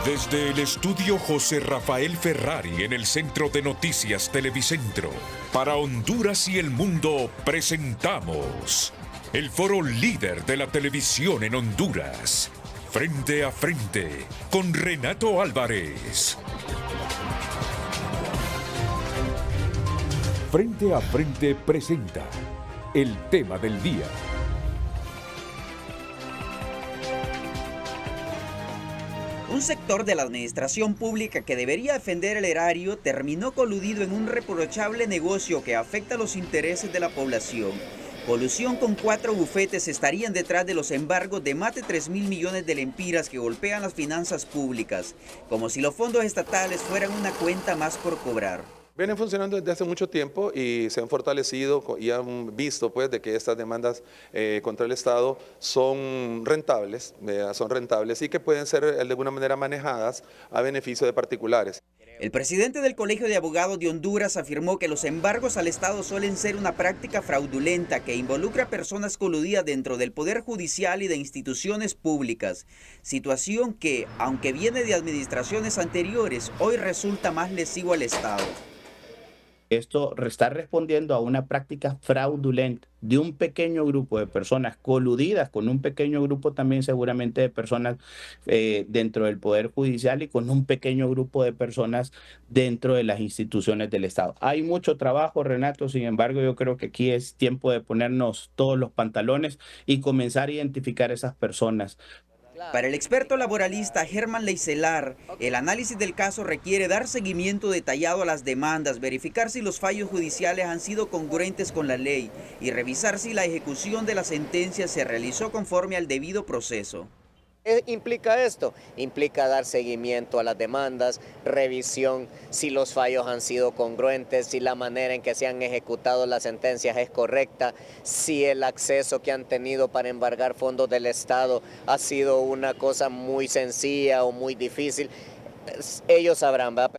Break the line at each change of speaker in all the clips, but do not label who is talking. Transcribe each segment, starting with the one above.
Desde el estudio José Rafael Ferrari en el Centro de Noticias Televicentro, para Honduras y el mundo presentamos el foro líder de la televisión en Honduras. Frente a frente con Renato Álvarez. Frente a frente presenta el tema del día.
Un sector de la administración pública que debería defender el erario terminó coludido en un reprochable negocio que afecta los intereses de la población. Colusión con 4 bufetes estarían detrás de los embargos de más de 3.000 millones de lempiras que golpean las finanzas públicas, como si los fondos estatales fueran una cuenta más por cobrar.
Vienen funcionando desde hace mucho tiempo y se han fortalecido y han visto pues de que estas demandas contra el Estado son rentables y que pueden ser de alguna manera manejadas a beneficio de particulares.
El presidente del Colegio de Abogados de Honduras afirmó que los embargos al Estado suelen ser una práctica fraudulenta que involucra a personas coludidas dentro del Poder Judicial y de instituciones públicas, situación que, aunque viene de administraciones anteriores, hoy resulta más lesivo al Estado.
Esto está respondiendo a una práctica fraudulenta de un pequeño grupo de personas coludidas con un pequeño grupo también seguramente de personas dentro del Poder Judicial y con un pequeño grupo de personas dentro de las instituciones del Estado. Hay mucho trabajo, Renato, sin embargo yo creo que aquí es tiempo de ponernos todos los pantalones y comenzar a identificar esas personas.
Para el experto laboralista Germán Leicelar, el análisis del caso requiere dar seguimiento detallado a las demandas, verificar si los fallos judiciales han sido congruentes con la ley y revisar si la ejecución de la sentencia se realizó conforme al debido proceso.
¿Qué implica esto? Implica dar seguimiento a las demandas, revisión si los fallos han sido congruentes, si la manera en que se han ejecutado las sentencias es correcta, si el acceso que han tenido para embargar fondos del Estado ha sido una cosa muy sencilla o muy difícil. Ellos sabrán, ¿verdad?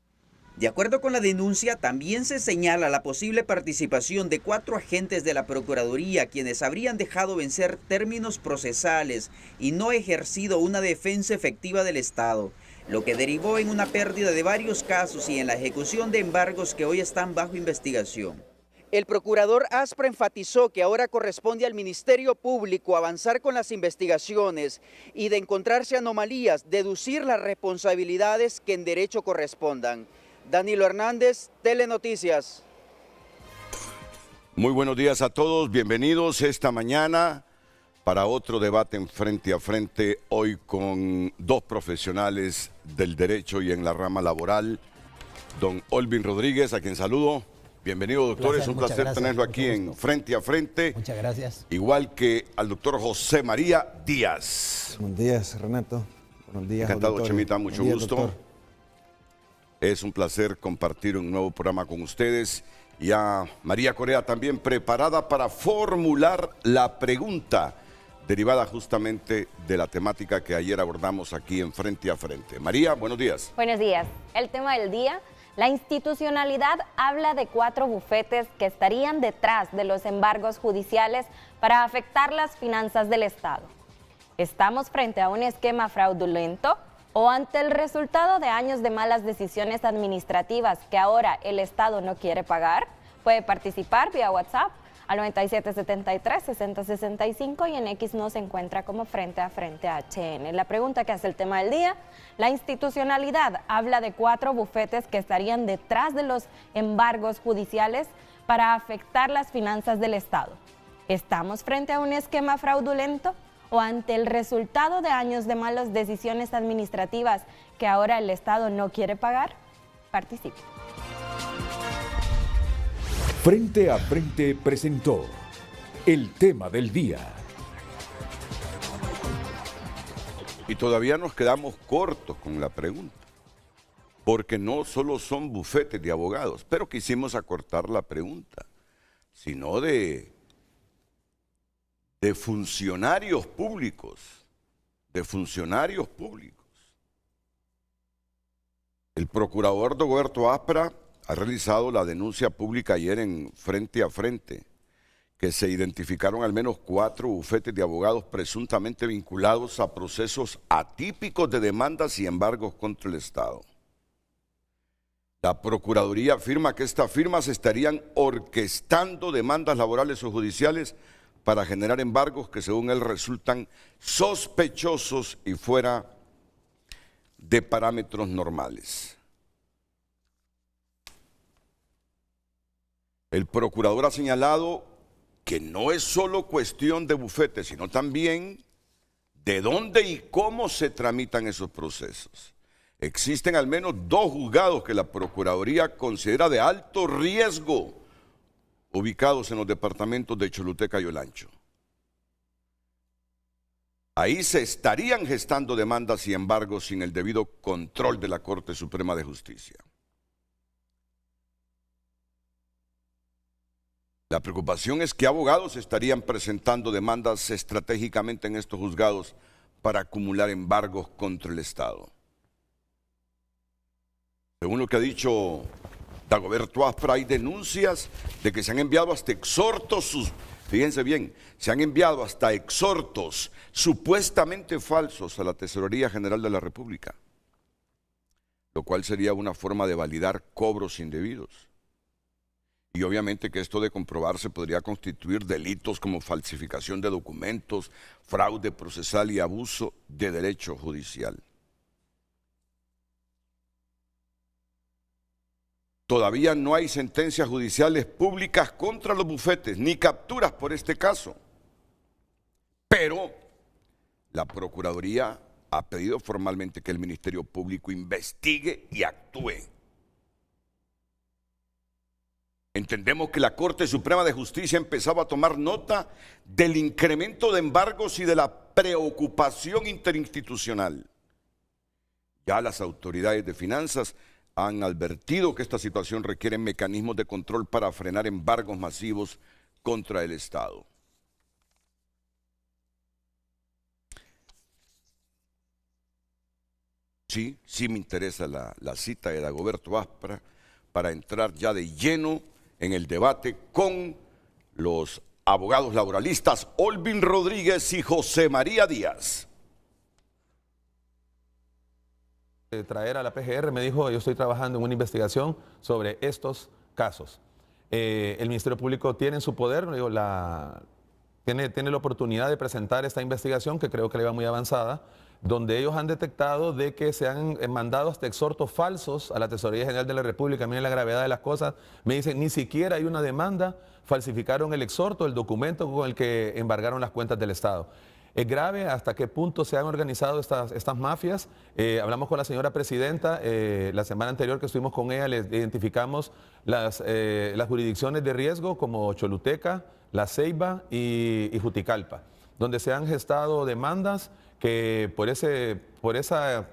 De acuerdo con la denuncia, también se señala la posible participación de 4 agentes de la Procuraduría, quienes habrían dejado vencer términos procesales y no ejercido una defensa efectiva del Estado, lo que derivó en una pérdida de varios casos y en la ejecución de embargos que hoy están bajo investigación. El procurador Aspra enfatizó que ahora corresponde al Ministerio Público avanzar con las investigaciones y de encontrarse anomalías, deducir las responsabilidades que en derecho correspondan. Danilo Hernández, Telenoticias.
Muy buenos días a todos, bienvenidos esta mañana para otro debate en Frente a Frente, hoy con 2 profesionales del derecho y en la rama laboral, don Olvin Rodríguez, a quien saludo. Bienvenido, doctor, es un placer tenerlo aquí en Frente a Frente.
Muchas gracias.
Igual que al doctor José María Díaz.
Buenos días, Renato. Buenos días,
encantado,
auditorio.
Chemita, mucho gusto. Doctor. Es un placer compartir un nuevo programa con ustedes y a María Correa también preparada para formular la pregunta derivada justamente de la temática que ayer abordamos aquí en Frente a Frente. María, buenos días.
Buenos días. El tema del día, la institucionalidad habla de 4 bufetes que estarían detrás de los embargos judiciales para afectar las finanzas del Estado. ¿Estamos frente a un esquema fraudulento o ante el resultado de años de malas decisiones administrativas que ahora el Estado no quiere pagar? Puede participar vía WhatsApp al 9773-6065 y en X nos encuentra como Frente a Frente HN. La pregunta que hace el tema del día, la institucionalidad habla de 4 bufetes que estarían detrás de los embargos judiciales para afectar las finanzas del Estado. ¿Estamos frente a un esquema fraudulento o ante el resultado de años de malas decisiones administrativas que ahora el Estado no quiere pagar? Participe.
Frente a Frente presentó el tema del día.
Y todavía nos quedamos cortos con la pregunta, porque no solo son bufetes de abogados, pero quisimos acortar la pregunta, sino de funcionarios públicos, El procurador Roberto Aspra ha realizado la denuncia pública ayer en Frente a Frente, que se identificaron al menos 4 bufetes de abogados presuntamente vinculados a procesos atípicos de demandas y embargos contra el Estado. La Procuraduría afirma que estas firmas estarían orquestando demandas laborales o judiciales para generar embargos que según él resultan sospechosos y fuera de parámetros normales. El procurador ha señalado que no es solo cuestión de bufetes, sino también de dónde y cómo se tramitan esos procesos. Existen al menos 2 juzgados que la Procuraduría considera de alto riesgo, ubicados en los departamentos de Choluteca y Olancho. Ahí se estarían gestando demandas y embargos sin el debido control de la Corte Suprema de Justicia. La preocupación es que abogados estarían presentando demandas estratégicamente en estos juzgados para acumular embargos contra el Estado. Según lo que ha dicho Dagoberto Aspra, hay denuncias de que se han enviado hasta exhortos, fíjense bien, se han enviado hasta exhortos supuestamente falsos a la Tesorería General de la República, lo cual sería una forma de validar cobros indebidos. Y obviamente que esto de comprobarse podría constituir delitos como falsificación de documentos, fraude procesal y abuso de derecho judicial. Todavía no hay sentencias judiciales públicas contra los bufetes, ni capturas por este caso. Pero la Procuraduría ha pedido formalmente que el Ministerio Público investigue y actúe. Entendemos que la Corte Suprema de Justicia empezaba a tomar nota del incremento de embargos y de la preocupación interinstitucional. Ya las autoridades de finanzas han advertido que esta situación requiere mecanismos de control para frenar embargos masivos contra el Estado. Sí me interesa la cita de Dagoberto Aspra para entrar ya de lleno en el debate con los abogados laboralistas Olvin Rodríguez y José María Díaz.
Traer a la PGR, me dijo, yo estoy trabajando en una investigación sobre estos casos. El Ministerio Público tiene en su poder, digo, tiene la oportunidad de presentar esta investigación, que creo que le va muy avanzada, donde ellos han detectado de que se han mandado hasta exhortos falsos a la Tesorería General de la República. Miren la gravedad de las cosas. Me dicen, ni siquiera hay una demanda, falsificaron el exhorto, el documento con el que embargaron las cuentas del Estado. Es grave hasta qué punto se han organizado estas mafias. Hablamos con la señora presidenta, la semana anterior que estuvimos con ella, le identificamos las jurisdicciones de riesgo como Choluteca, La Ceiba y Juticalpa, donde se han gestado demandas que por esa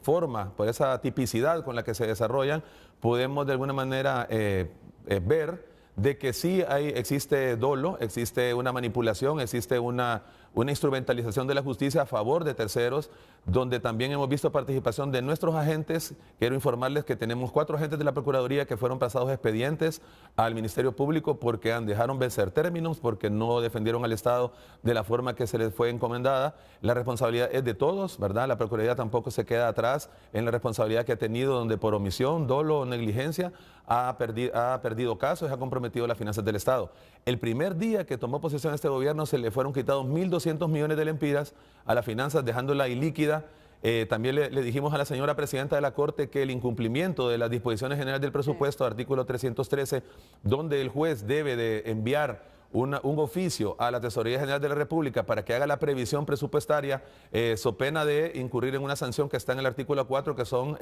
forma, por esa tipicidad con la que se desarrollan, podemos de alguna manera ver de que sí existe dolo, existe una manipulación, existe una instrumentalización de la justicia a favor de terceros, donde también hemos visto participación de nuestros agentes. Quiero informarles que tenemos 4 agentes de la Procuraduría que fueron pasados expedientes al Ministerio Público porque dejaron vencer términos, porque no defendieron al Estado de la forma que se les fue encomendada. La responsabilidad es de todos, ¿verdad? La Procuraduría tampoco se queda atrás en la responsabilidad que ha tenido, donde por omisión, dolo o negligencia ha perdido casos y ha comprometido las finanzas del Estado. El primer día que tomó posesión este gobierno se le fueron quitados 1.200 millones de lempiras a las finanzas, dejándola ilíquida. También le dijimos a la señora presidenta de la Corte que el incumplimiento de las disposiciones generales del presupuesto, artículo 313, donde el juez debe de enviar un oficio a la Tesorería General de la República para que haga la previsión presupuestaria, so pena de incurrir en una sanción que está en el artículo 4, que son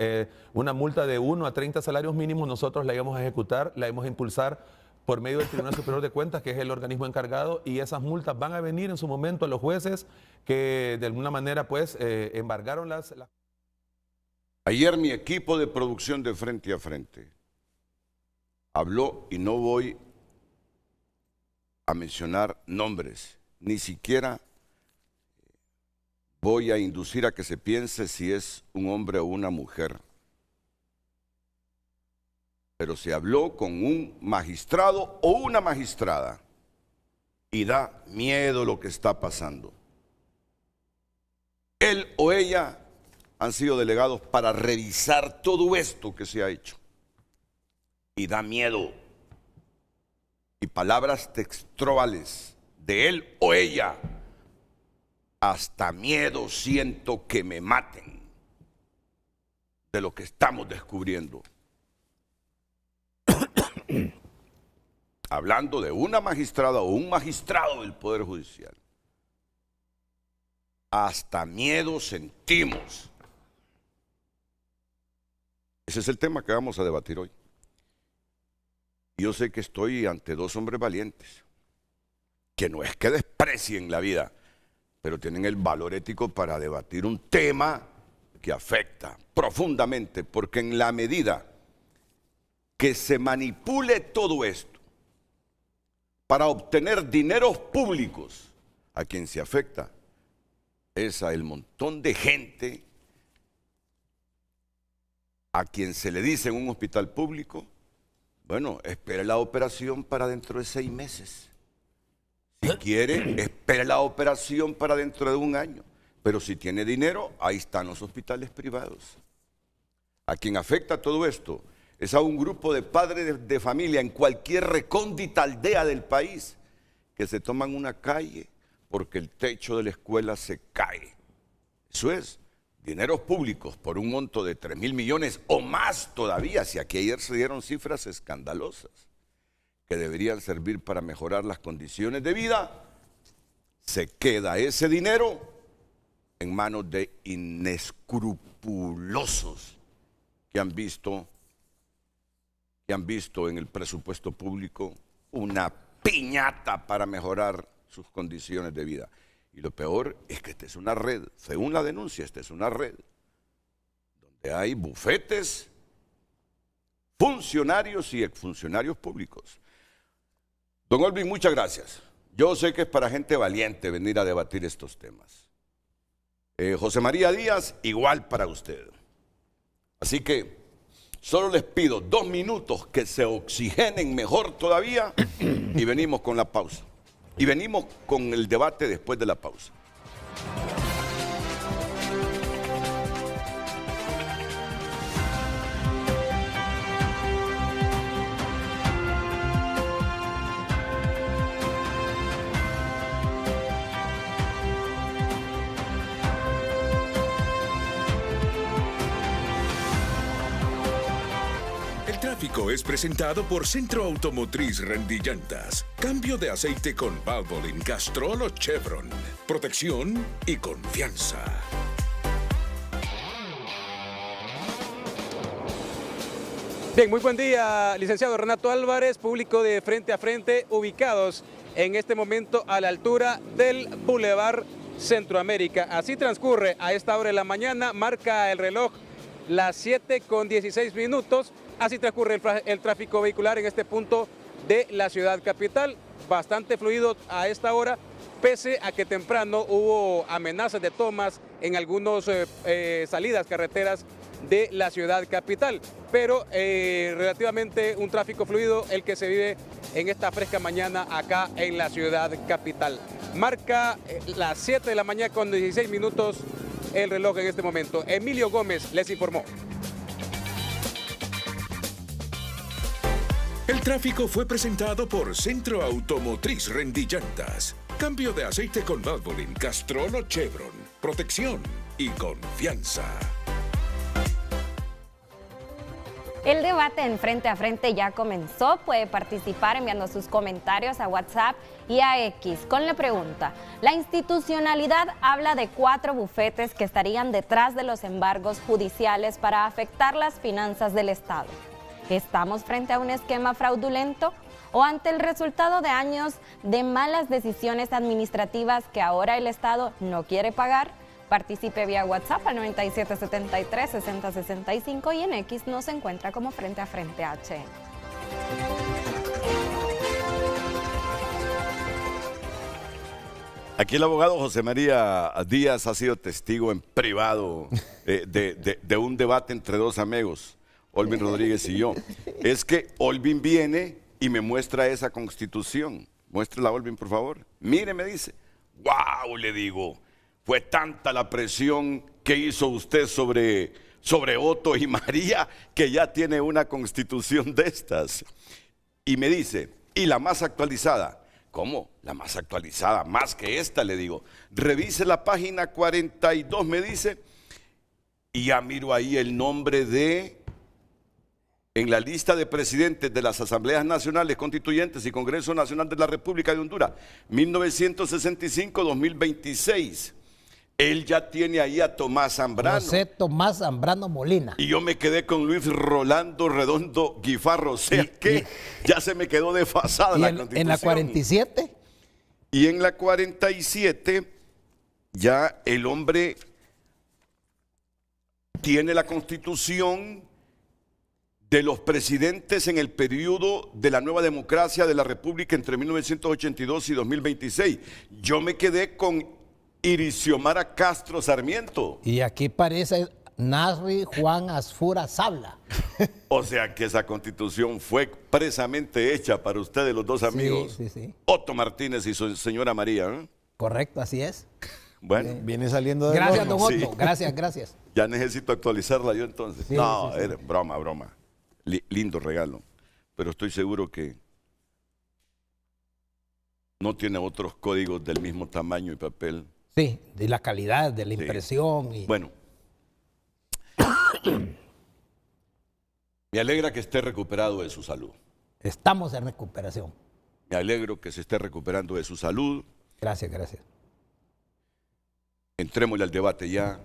una multa de 1 a 30 salarios mínimos. Nosotros la íbamos a ejecutar, la íbamos a impulsar por medio del Tribunal Superior de Cuentas, que es el organismo encargado, y esas multas van a venir en su momento a los jueces que de alguna manera pues embargaron las...
Ayer mi equipo de producción de Frente a Frente habló, y no voy a mencionar nombres, ni siquiera voy a inducir a que se piense si es un hombre o una mujer. Pero se habló con un magistrado o una magistrada y da miedo lo que está pasando. Él o ella han sido delegados para revisar todo esto que se ha hecho. Y da miedo. Y palabras textuales de él o ella. Hasta miedo siento que me maten de lo que estamos descubriendo. Hablando de una magistrada o un magistrado del Poder Judicial. Hasta miedo sentimos. Ese es el tema que vamos a debatir hoy. Yo sé que estoy ante dos hombres valientes, que no es que desprecien la vida, pero tienen el valor ético para debatir un tema que afecta profundamente, porque en la medida que se manipule todo esto para obtener dineros públicos, a quien se afecta es a el montón de gente a quien se le dice en un hospital público, bueno, espere la operación para dentro de 6 meses. Si quiere, espere la operación para dentro de 1 año. Pero si tiene dinero, ahí están los hospitales privados. A quien afecta todo esto es a un grupo de padres de familia en cualquier recóndita aldea del país que se toman una calle porque el techo de la escuela se cae. Eso es dineros públicos por un monto de 3.000 millones o más todavía, si aquí ayer se dieron cifras escandalosas que deberían servir para mejorar las condiciones de vida. Se queda ese dinero en manos de inescrupulosos que han visto en el presupuesto público una piñata para mejorar sus condiciones de vida. Y lo peor es que esta es una red, según la denuncia, esta es una red donde hay bufetes, funcionarios y exfuncionarios públicos. Don Olvin, muchas gracias. Yo sé que es para gente valiente venir a debatir estos temas. José María Díaz, igual para usted. Así que solo les pido 2 minutos que se oxigenen mejor todavía y venimos con la pausa. Y venimos con el debate después de la pausa.
El tráfico es presentado por Centro Automotriz Rendillantas. Cambio de aceite con Valvoline, Castrol o Chevron. Protección y confianza.
Bien, muy buen día, licenciado Renato Álvarez, público de Frente a Frente, ubicados en este momento a la altura del Boulevard Centroamérica. Así transcurre a esta hora de la mañana, marca el reloj las 7:16. Así transcurre el tráfico vehicular en este punto de la ciudad capital. Bastante fluido a esta hora, pese a que temprano hubo amenazas de tomas en algunas salidas carreteras de la ciudad capital. Pero relativamente un tráfico fluido el que se vive en esta fresca mañana acá en la ciudad capital. Marca las 7:16 el reloj en este momento. Emilio Gómez les informó.
El tráfico fue presentado por Centro Automotriz Rendillantas. Cambio de aceite con Valvoline, Castrol o Chevron. Protección y confianza.
El debate en Frente a Frente ya comenzó. Puede participar enviando sus comentarios a WhatsApp y a X con la pregunta: la institucionalidad habla de 4 bufetes que estarían detrás de los embargos judiciales para afectar las finanzas del Estado. ¿Estamos frente a un esquema fraudulento o ante el resultado de años de malas decisiones administrativas que ahora el Estado no quiere pagar? Participe vía WhatsApp al 9773-6065 y en X nos encuentra como Frente a Frente HN.
Aquí el abogado José María Díaz ha sido testigo en privado de un debate entre 2 amigos, Olvin Rodríguez y yo. Es que Olvin viene y me muestra esa constitución Muéstrela, Olvin, por favor. Mire, me dice. ¡Wow! Le digo. Fue tanta la presión que hizo usted sobre Otto y María que ya tiene una constitución de estas. Y me dice, ¿y la más actualizada? ¿Cómo? La más actualizada, más que esta, le digo. Revise la página 42, me dice. Y ya miro ahí el nombre en la lista de presidentes de las Asambleas Nacionales Constituyentes y Congreso Nacional de la República de Honduras, 1965-2026. Él ya tiene ahí a Tomás Zambrano.
José Tomás Zambrano Molina.
Y yo me quedé con Luis Rolando Redondo Guifarro. O sea que ya se me quedó desfasada la Constitución.
¿En la 47?
Y en la 47 ya el hombre tiene la Constitución de los presidentes en el periodo de la nueva democracia de la República entre 1982 y 2026. Yo me quedé con Irixiomara Castro Sarmiento.
Y aquí parece Nasri Juan Asfura Sabla.
O sea que esa Constitución fue precisamente hecha para ustedes, los dos amigos.
Sí, sí, sí.
Otto Martínez y su señora María. ¿Eh?
Correcto, así es.
Bueno.
Viene saliendo de
Gracias, don Otto.
Sí.
Gracias.
Ya necesito actualizarla yo entonces.
Sí,
no,
sí, sí.
Era broma. Lindo regalo. Pero estoy seguro que no tiene otros códigos del mismo tamaño y papel.
Sí, de la calidad, de la impresión. Y...
Bueno. Me alegra que esté recuperado de su salud.
Estamos en recuperación.
Me alegro que se esté recuperando de su salud.
Gracias.
Entrémosle al debate ya.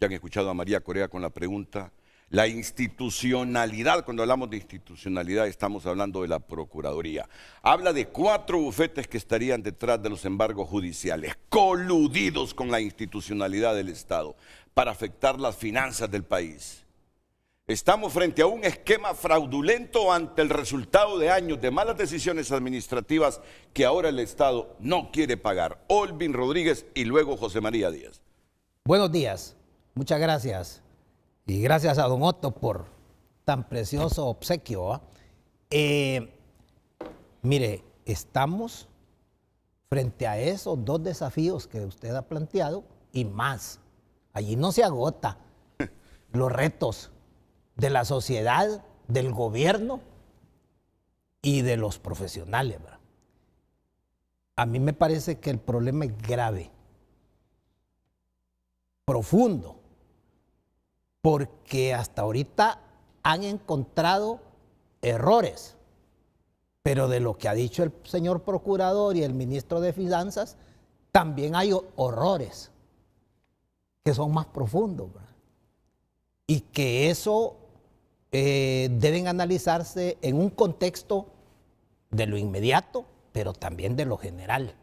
Ya han escuchado a María Correa con la pregunta. La institucionalidad, cuando hablamos de institucionalidad estamos hablando de la Procuraduría. Habla de 4 bufetes que estarían detrás de los embargos judiciales, coludidos con la institucionalidad del Estado para afectar las finanzas del país. Estamos frente a un esquema fraudulento ante el resultado de años de malas decisiones administrativas que ahora el Estado no quiere pagar. Olvin Rodríguez y luego José María Díaz.
Buenos días, muchas gracias. Y gracias a don Otto por tan precioso obsequio. Mire, estamos frente a esos 2 desafíos que usted ha planteado y más. Allí no se agota los retos de la sociedad, del gobierno y de los profesionales, ¿verdad? A mí me parece que el problema es grave, profundo, porque hasta ahorita han encontrado errores, pero de lo que ha dicho el señor procurador y el ministro de Finanzas, también hay horrores que son más profundos, ¿verdad? Y que eso deben analizarse en un contexto de lo inmediato, pero también de lo general.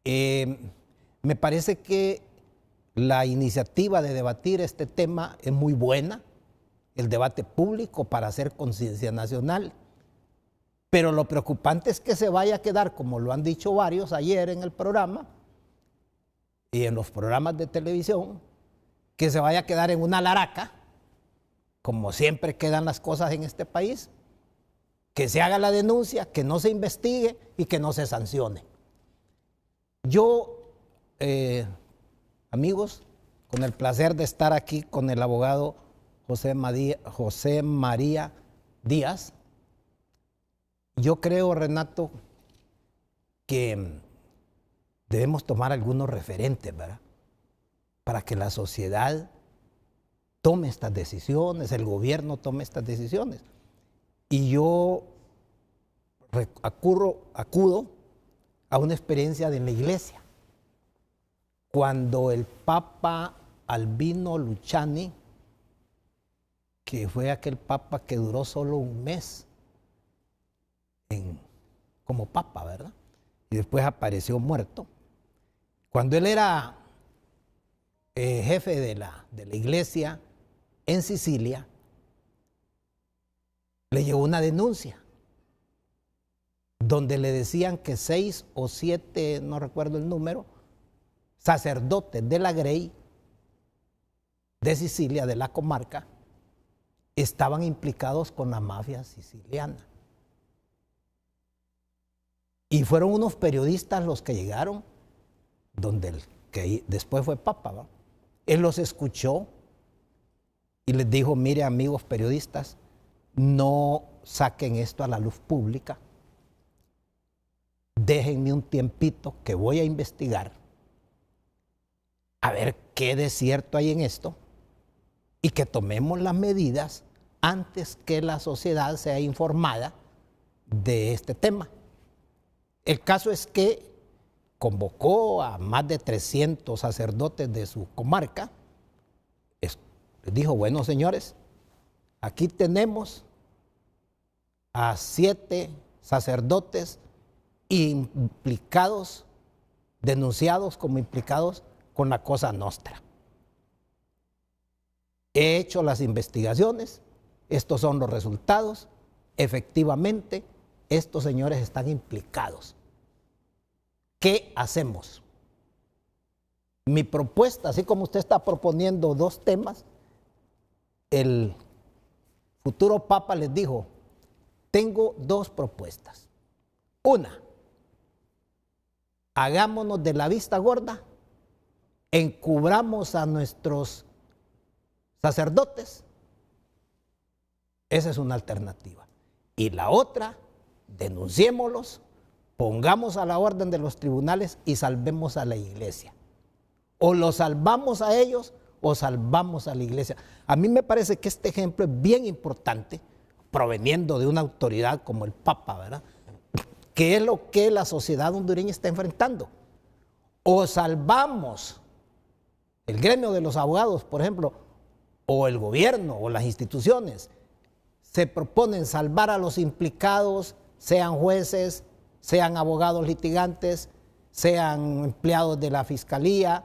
Me parece que la iniciativa de debatir este tema es muy buena, el debate público para hacer conciencia nacional, pero lo preocupante es que se vaya a quedar, como lo han dicho varios ayer en el programa y en los programas de televisión, que se vaya a quedar en una laraca, como siempre quedan las cosas en este país, que se haga la denuncia, que no se investigue y que no se sancione. Yo, amigos, con el placer de estar aquí con el abogado José María Díaz, yo creo, Renato, que debemos tomar algunos referentes, ¿verdad? Para que la sociedad tome estas decisiones, el gobierno tome estas decisiones. Y yo acudo a una experiencia de la iglesia. Cuando el Papa Albino Luciani, que fue aquel Papa que duró solo un mes como Papa, ¿verdad? Y después apareció muerto. Cuando él era jefe de la iglesia en Sicilia, le llegó una denuncia donde le decían que 6 o 7, no recuerdo el número, sacerdotes de la Grey de Sicilia, de la comarca, estaban implicados con la mafia siciliana. Y fueron unos periodistas los que llegaron, donde el que después fue Papa, ¿va? Él los escuchó y les dijo, mire amigos periodistas, no saquen esto a la luz pública, déjenme un tiempito que voy a investigar, a ver qué de cierto hay en esto y que tomemos las medidas antes que la sociedad sea informada de este tema. El caso es que convocó a más de 300 sacerdotes de su comarca. Les dijo, bueno señores, aquí tenemos a 7 sacerdotes implicados, denunciados como implicados con la Cosa Nostra. He hecho las investigaciones, estos son los resultados, efectivamente estos señores están implicados. ¿Qué hacemos? Mi propuesta, así como usted está proponiendo 2 temas, el futuro Papa les dijo, tengo 2 propuestas. Una, hagámonos de la vista gorda, encubramos a nuestros sacerdotes. Esa es una alternativa. Y la otra, denunciémoslos, pongamos a la orden de los tribunales y salvemos a la iglesia. O los salvamos a ellos o salvamos a la iglesia. A mí me parece que este ejemplo es bien importante, proveniendo de una autoridad como el Papa, ¿verdad? ¿Qué es lo que la sociedad hondureña está enfrentando? O salvamos el gremio de los abogados, por ejemplo, o el gobierno o las instituciones se proponen salvar a los implicados, sean jueces, sean abogados litigantes, sean empleados de la Fiscalía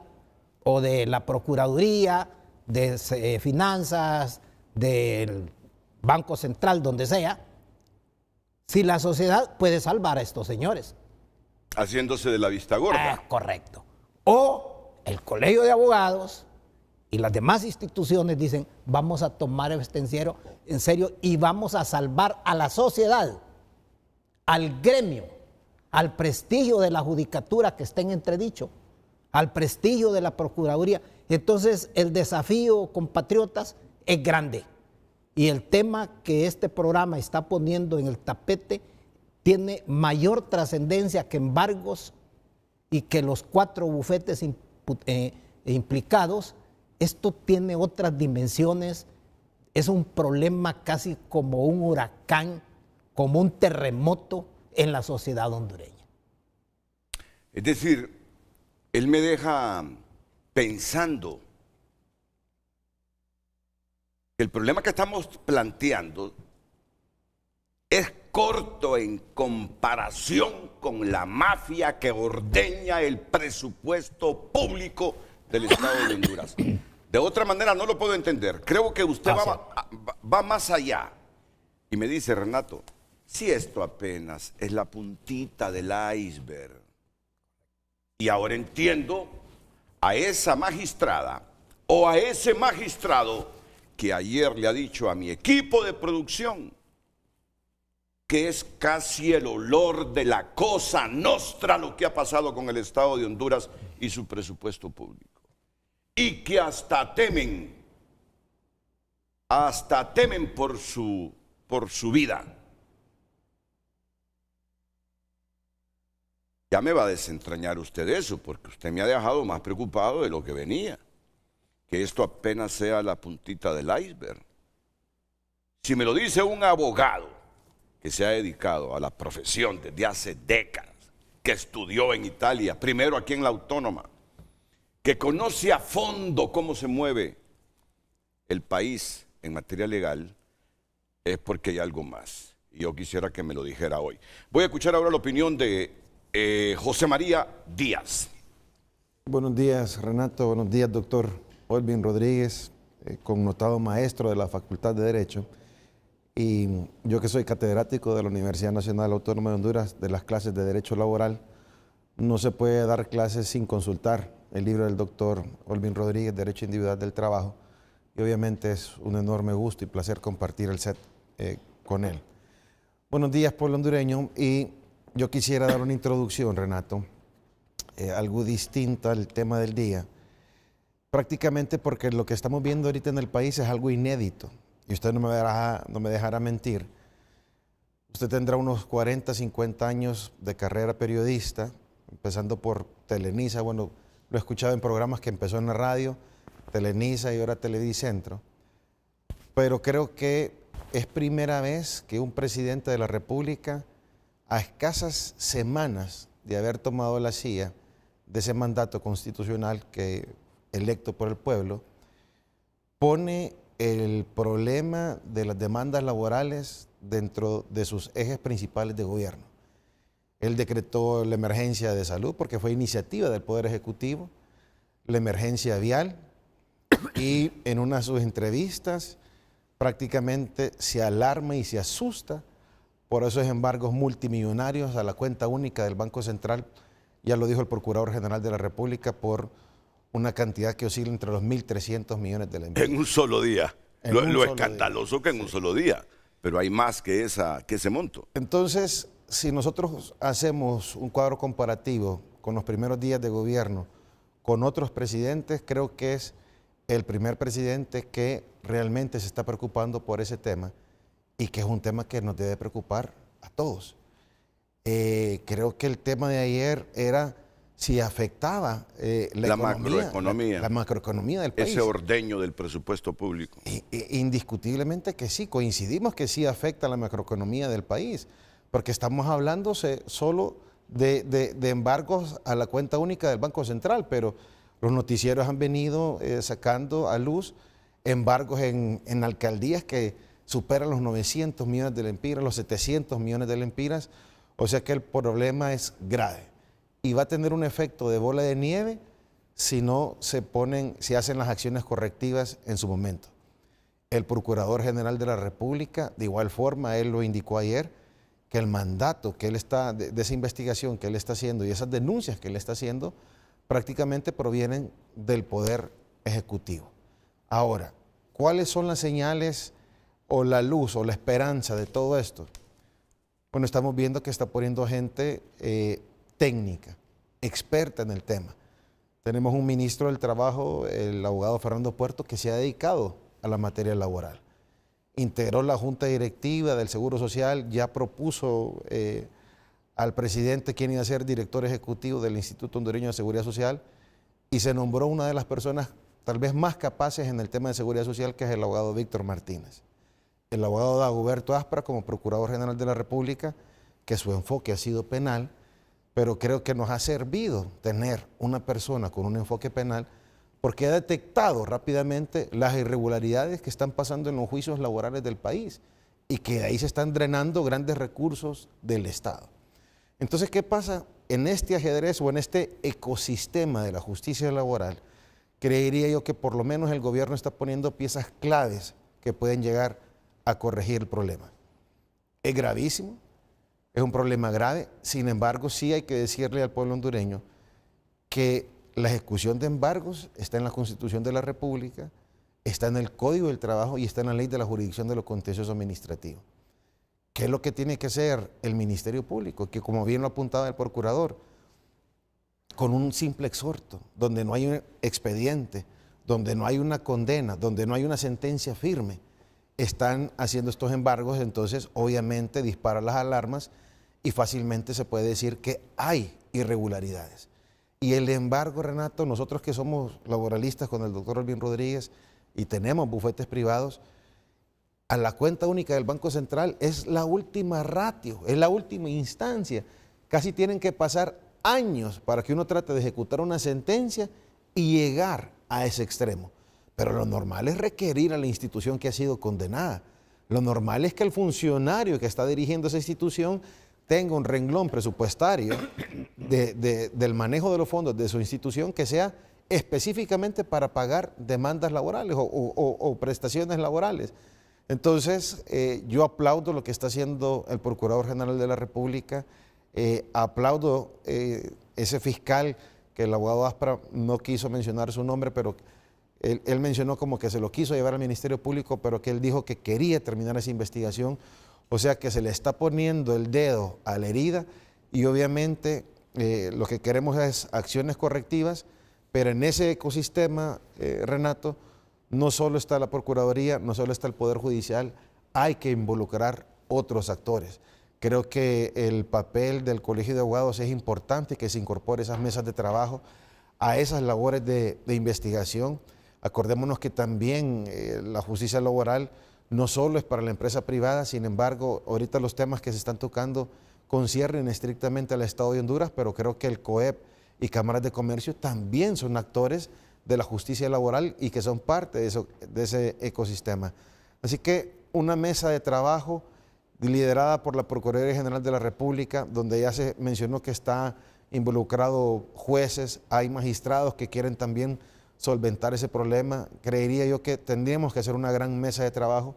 o de la Procuraduría, de finanzas, del Banco Central, donde sea, si la sociedad puede salvar a estos señores.
Haciéndose de la vista gorda.
Correcto. O el Colegio de Abogados y las demás instituciones dicen, vamos a tomar esto en serio y vamos a salvar a la sociedad, al gremio, al prestigio de la judicatura que está en entredicho, al prestigio de la Procuraduría. Entonces el desafío, compatriotas, es grande. Y el tema que este programa está poniendo en el tapete tiene mayor trascendencia que embargos y que los 4 bufetes implicados. Esto tiene otras dimensiones, es un problema casi como un huracán, como un terremoto en la sociedad hondureña.
Es decir, él me deja pensando que el problema que estamos planteando es corto en comparación con la mafia que ordeña el presupuesto público del Estado de Honduras. De otra manera no lo puedo entender. Creo que usted va más allá. Y me dice, Renato, si esto apenas es la puntita del iceberg. Y ahora entiendo a esa magistrada o a ese magistrado que ayer le ha dicho a mi equipo de producción que es casi el olor de la Cosa Nostra lo que ha pasado con el Estado de Honduras y su presupuesto público. Y que hasta temen por su vida. Ya me va a desentrañar usted eso, porque usted me ha dejado más preocupado de lo que venía. Que esto apenas sea la puntita del iceberg. Si me lo dice un abogado que se ha dedicado a la profesión desde hace décadas, que estudió en Italia, primero aquí en la Autónoma, que conoce a fondo cómo se mueve el país en materia legal, es porque hay algo más. Y yo quisiera que me lo dijera hoy. Voy a escuchar ahora la opinión de José María Díaz.
Buenos días, Renato. Buenos días, doctor Olvin Rodríguez, connotado maestro de la Facultad de Derecho. Y yo que soy catedrático de la Universidad Nacional Autónoma de Honduras, de las clases de Derecho Laboral, no se puede dar clases sin consultar el libro del doctor Olvin Rodríguez, Derecho Individual del Trabajo, y obviamente es un enorme gusto y placer compartir el set con él. Buenos días, pueblo hondureño, y yo quisiera dar una introducción, Renato, algo distinta al tema del día, prácticamente porque lo que estamos viendo ahorita en el país es algo inédito, y usted no me dejará mentir. Usted tendrá unos 40, 50 años de carrera periodista, empezando por Televisa, bueno, lo he escuchado en programas que empezó en la radio, Televisa y ahora Televicentro, pero creo que es primera vez que un presidente de la República, a escasas semanas de haber tomado la silla de ese mandato constitucional que electo por el pueblo, pone el problema de las demandas laborales dentro de sus ejes principales de gobierno. Él decretó la emergencia de salud porque fue iniciativa del Poder Ejecutivo, la emergencia vial, y en una de sus entrevistas prácticamente se alarma y se asusta por esos embargos multimillonarios a la cuenta única del Banco Central, ya lo dijo el Procurador General de la República, por una cantidad que oscila entre los 1.300 millones de lempiras.
En un solo día. Lo escandaloso que en un solo día, pero hay más que ese monto.
Entonces, si nosotros hacemos un cuadro comparativo con los primeros días de gobierno con otros presidentes, creo que es el primer presidente que realmente se está preocupando por ese tema y que es un tema que nos debe preocupar a todos. Creo que el tema de ayer era si afectaba la macroeconomía del país.
Ese ordeño del presupuesto público.
Indiscutiblemente que sí, coincidimos que sí afecta la macroeconomía del país, porque estamos hablando solo de embargos a la cuenta única del Banco Central, pero los noticieros han venido sacando a luz embargos en alcaldías que superan los 900 millones de lempiras, los 700 millones de lempiras, o sea que el problema es grave y va a tener un efecto de bola de nieve si no si hacen las acciones correctivas en su momento. El Procurador General de la República, de igual forma, él lo indicó ayer, que el mandato que él de esa investigación que él está haciendo y esas denuncias que él está haciendo prácticamente provienen del Poder Ejecutivo. Ahora, ¿cuáles son las señales o la luz o la esperanza de todo esto? Bueno, estamos viendo que está poniendo gente técnica, experta en el tema. Tenemos un ministro del Trabajo, el abogado Fernando Puerto, que se ha dedicado a la materia laboral. Integró la Junta Directiva del Seguro Social, ya propuso al presidente quién iba a ser director ejecutivo del Instituto Hondureño de Seguridad Social y se nombró una de las personas tal vez más capaces en el tema de seguridad social, que es el abogado Víctor Martínez. El abogado Dagoberto Aspra como Procurador General de la República, que su enfoque ha sido penal, pero creo que nos ha servido tener una persona con un enfoque penal porque ha detectado rápidamente las irregularidades que están pasando en los juicios laborales del país y que de ahí se están drenando grandes recursos del Estado. Entonces, ¿qué pasa? En este ajedrez o en este ecosistema de la justicia laboral, creería yo que por lo menos el gobierno está poniendo piezas claves que pueden llegar a corregir el problema. Es gravísimo, es un problema grave, sin embargo, sí hay que decirle al pueblo hondureño que la ejecución de embargos está en la Constitución de la República, está en el Código del Trabajo y está en la Ley de la Jurisdicción de lo Contencioso Administrativo. ¿Qué es lo que tiene que hacer el Ministerio Público? Que, como bien lo apuntaba el Procurador, con un simple exhorto, donde no hay un expediente, donde no hay una condena, donde no hay una sentencia firme, están haciendo estos embargos, entonces obviamente dispara las alarmas y fácilmente se puede decir que hay irregularidades. Y el embargo, Renato, nosotros que somos laboralistas con el doctor Olvin Rodríguez y tenemos bufetes privados, a la cuenta única del Banco Central es la última ratio, es la última instancia. Casi tienen que pasar años para que uno trate de ejecutar una sentencia y llegar a ese extremo. Pero lo normal es requerir a la institución que ha sido condenada. Lo normal es que el funcionario que está dirigiendo esa institución tenga un renglón presupuestario del manejo de los fondos de su institución que sea específicamente para pagar demandas laborales o prestaciones laborales. Entonces, yo aplaudo lo que está haciendo el Procurador General de la República, aplaudo ese fiscal que el abogado Aspra no quiso mencionar su nombre, pero él mencionó como que se lo quiso llevar al Ministerio Público, pero que él dijo que quería terminar esa investigación, o sea que se le está poniendo el dedo a la herida y obviamente lo que queremos es acciones correctivas, pero en ese ecosistema, Renato, no solo está la Procuraduría, no solo está el Poder Judicial, hay que involucrar otros actores. Creo que el papel del Colegio de Abogados es importante, que se incorpore esas mesas de trabajo a esas labores de investigación. Acordémonos que también la justicia laboral no solo es para la empresa privada, sin embargo, ahorita los temas que se están tocando conciernen estrictamente al Estado de Honduras, pero creo que el COEP y cámaras de comercio también son actores de la justicia laboral y que son parte de ese ecosistema. Así que una mesa de trabajo liderada por la Procuraduría General de la República, donde ya se mencionó que está involucrado jueces, hay magistrados que quieren también solventar ese problema. Creería yo que tendríamos que hacer una gran mesa de trabajo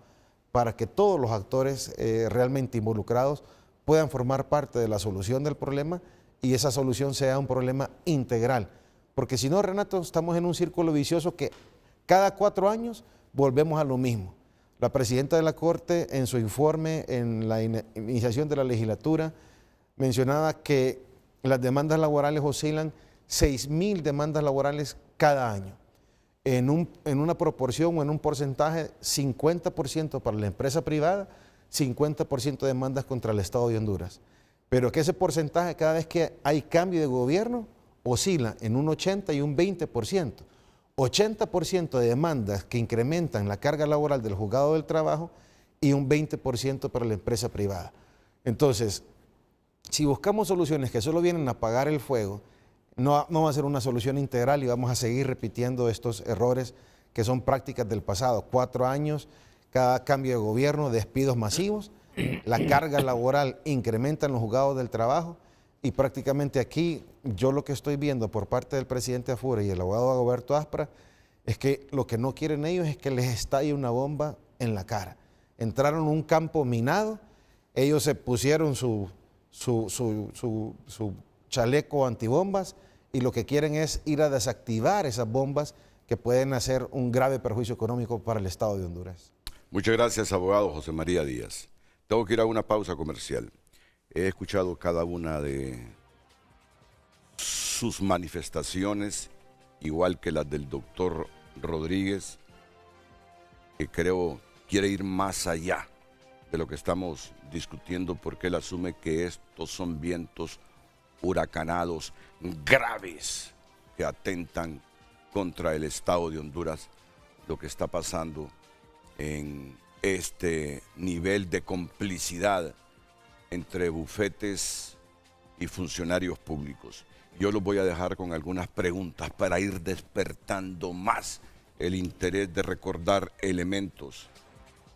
para que todos los actores realmente involucrados puedan formar parte de la solución del problema y esa solución sea un problema integral. Porque si no, Renato, estamos en un círculo vicioso que cada 4 años volvemos a lo mismo. La presidenta de la Corte, en su informe, en la iniciación de la legislatura, mencionaba que las demandas laborales oscilan 6.000 demandas laborales cada año, en una proporción o en un porcentaje 50% para la empresa privada, 50% de demandas contra el Estado de Honduras. Pero que ese porcentaje, cada vez que hay cambio de gobierno, oscila en un 80 y un 20%. 80% de demandas que incrementan la carga laboral del juzgado del trabajo y un 20% para la empresa privada. Entonces, si buscamos soluciones que solo vienen a apagar el fuego, no va a ser una solución integral y vamos a seguir repitiendo estos errores que son prácticas del pasado. 4 años, cada cambio de gobierno, despidos masivos, la carga laboral incrementa en los juzgados del trabajo y prácticamente aquí yo lo que estoy viendo por parte del presidente Afure y el abogado Dagoberto Aspra es que lo que no quieren ellos es que les estalle una bomba en la cara. Entraron en un campo minado, ellos se pusieron su chaleco antibombas y lo que quieren es ir a desactivar esas bombas que pueden hacer un grave perjuicio económico para el Estado de Honduras.
Muchas gracias, abogado José María Díaz. Tengo que ir a una pausa comercial. He escuchado cada una de sus manifestaciones, igual que las del doctor Rodríguez, que creo quiere ir más allá de lo que estamos discutiendo, porque él asume que estos son vientos huracanados graves que atentan contra el Estado de Honduras, lo que está pasando en este nivel de complicidad entre bufetes y funcionarios públicos. Yo los voy a dejar con algunas preguntas para ir despertando más el interés de recordar elementos.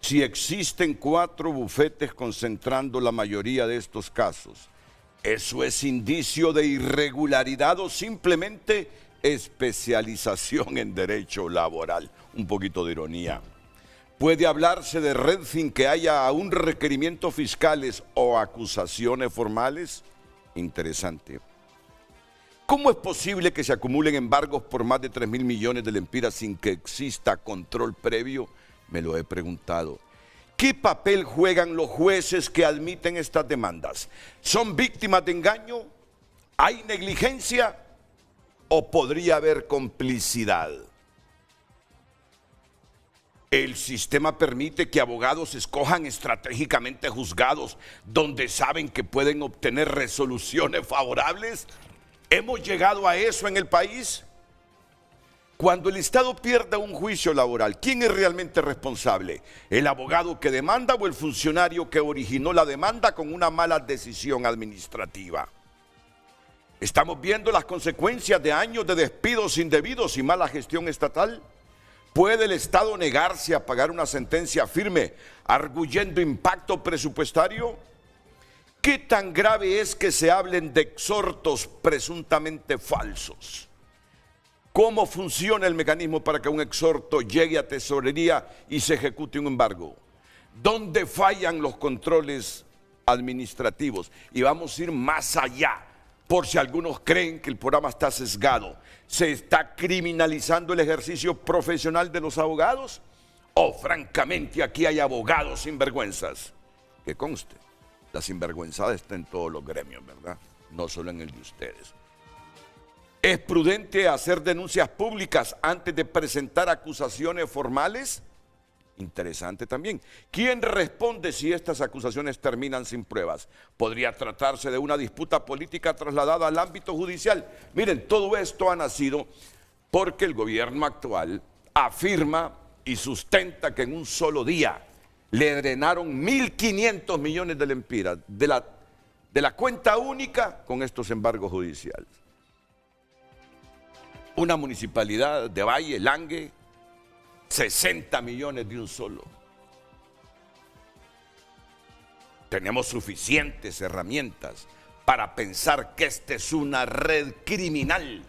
Si existen 4 bufetes concentrando la mayoría de estos casos, ¿eso es indicio de irregularidad o simplemente especialización en derecho laboral? Un poquito de ironía. ¿Puede hablarse de red sin que haya aún requerimientos fiscales o acusaciones formales? Interesante. ¿Cómo es posible que se acumulen embargos por más de 3.000 millones de lempiras sin que exista control previo? Me lo he preguntado. ¿Qué papel juegan los jueces que admiten estas demandas? ¿Son víctimas de engaño? ¿Hay negligencia? ¿O podría haber complicidad? ¿El sistema permite que abogados escojan estratégicamente juzgados donde saben que pueden obtener resoluciones favorables? ¿Hemos llegado a eso en el país? Cuando el Estado pierda un juicio laboral, ¿quién es realmente responsable? ¿El abogado que demanda o el funcionario que originó la demanda con una mala decisión administrativa? ¿Estamos viendo las consecuencias de años de despidos indebidos y mala gestión estatal? ¿Puede el Estado negarse a pagar una sentencia firme, arguyendo impacto presupuestario? ¿Qué tan grave es que se hablen de exhortos presuntamente falsos? ¿Cómo funciona el mecanismo para que un exhorto llegue a tesorería y se ejecute un embargo? ¿Dónde fallan los controles administrativos? Y vamos a ir más allá, por si algunos creen que el programa está sesgado. ¿Se está criminalizando el ejercicio profesional de los abogados? ¿O francamente aquí hay abogados sinvergüenzas? Que conste, la sinvergüenzada está en todos los gremios, ¿verdad? no solo en el de ustedes. ¿Es prudente hacer denuncias públicas antes de presentar acusaciones formales? Interesante también. ¿Quién responde si estas acusaciones terminan sin pruebas? ¿Podría tratarse de una disputa política trasladada al ámbito judicial? Miren, todo esto ha nacido porque el gobierno actual afirma y sustenta que en un solo día le drenaron 1.500 millones de lempiras de la cuenta única con estos embargos judiciales. Una municipalidad de Valle, Langue, 60 millones de un solo. Tenemos suficientes herramientas para pensar que esta es una red criminal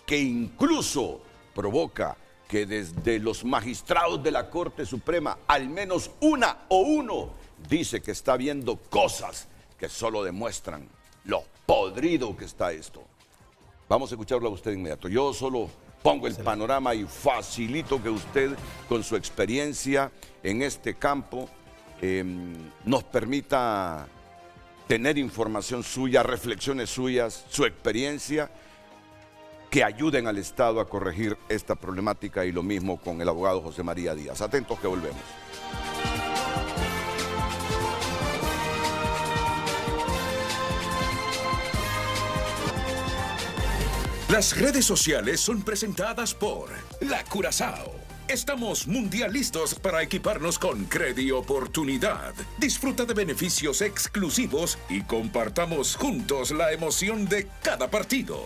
que incluso provoca que desde los magistrados de la Corte Suprema, al menos una o uno dice que está viendo cosas que solo demuestran lo podrido que está esto. Vamos a escucharlo a usted de inmediato. Yo solo pongo el panorama y facilito que usted, con su experiencia en este campo, nos permita tener información suya, reflexiones suyas, su experiencia, que ayuden al Estado a corregir esta problemática, y lo mismo con el abogado José María Díaz. Atentos que volvemos.
Las redes sociales son presentadas por La Curazao. Estamos mundialistas para equiparnos con Credi Oportunidad. Disfruta de beneficios exclusivos y compartamos juntos la emoción de cada partido.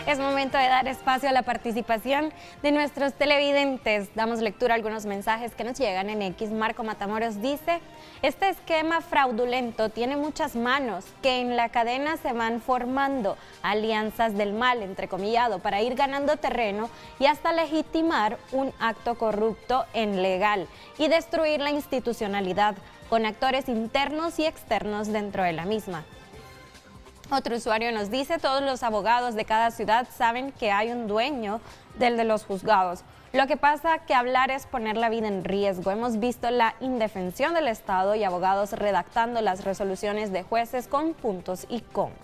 Es momento de dar espacio a la participación de nuestros televidentes. Damos lectura a algunos mensajes que nos llegan en X. Marco Matamoros dice: este esquema fraudulento tiene muchas manos que en la cadena se van formando alianzas del mal, entrecomillado, para ir ganando terreno y hasta legitimar un acto corrupto en legal y destruir la institucionalidad con actores internos y externos dentro de la misma. Otro usuario nos dice: todos los abogados de cada ciudad saben que hay un dueño del de los juzgados. Lo que pasa que hablar es poner la vida en riesgo. Hemos visto la indefensión del Estado y abogados redactando las resoluciones de jueces con puntos y comas.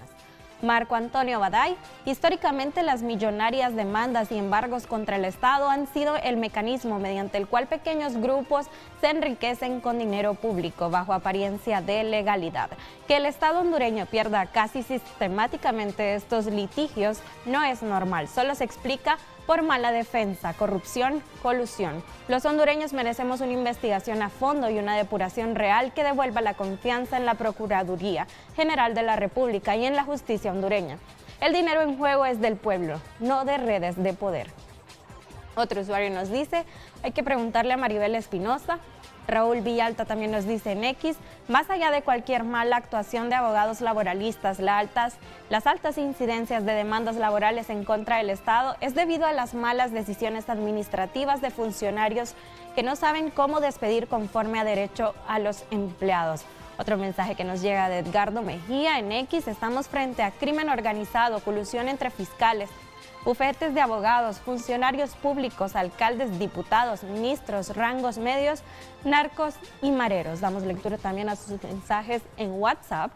Marco Antonio Baday: históricamente las millonarias demandas y embargos contra el Estado han sido el mecanismo mediante el cual pequeños grupos se enriquecen con dinero público bajo apariencia de legalidad. Que el Estado hondureño pierda casi sistemáticamente estos litigios no es normal, solo se explica por mala defensa, corrupción, colusión. Los hondureños merecemos una investigación a fondo y una depuración real que devuelva la confianza en la Procuraduría General de la República y en la justicia hondureña. El dinero en juego es del pueblo, no de redes de poder. Otro usuario nos dice: hay que preguntarle a Maribel Espinosa. Raúl Villalta también nos dice en X: más allá de cualquier mala actuación de abogados laboralistas, las altas incidencias de demandas laborales en contra del Estado es debido a las malas decisiones administrativas de funcionarios que no saben cómo despedir conforme a derecho a los empleados. Otro mensaje que nos llega de Edgardo Mejía en X: estamos frente a crimen organizado, colusión entre fiscales, bufetes de abogados, funcionarios públicos, alcaldes, diputados, ministros, rangos medios, narcos y mareros. Damos lectura también a sus mensajes en WhatsApp.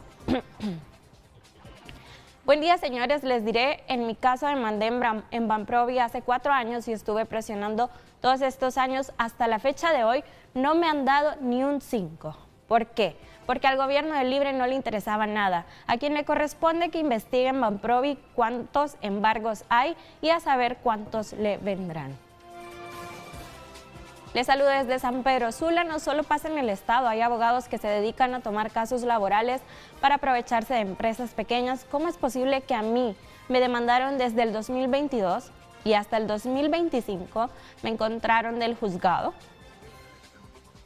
Buen día, señores. Les diré, en mi caso demandé en Banprovi hace 4 años y estuve presionando todos estos años. Hasta la fecha de hoy no me han dado ni un 5. ¿Por qué? Porque al gobierno de Libre no le interesaba nada. A quien le corresponde que investigue en Banprovi cuántos embargos hay y a saber cuántos le vendrán. Les saludo desde San Pedro Sula. No solo pasa en el Estado, hay abogados que se dedican a tomar casos laborales para aprovecharse de empresas pequeñas. ¿Cómo es posible que a mí me demandaron desde el 2022 y hasta el 2025 me encontraron del juzgado?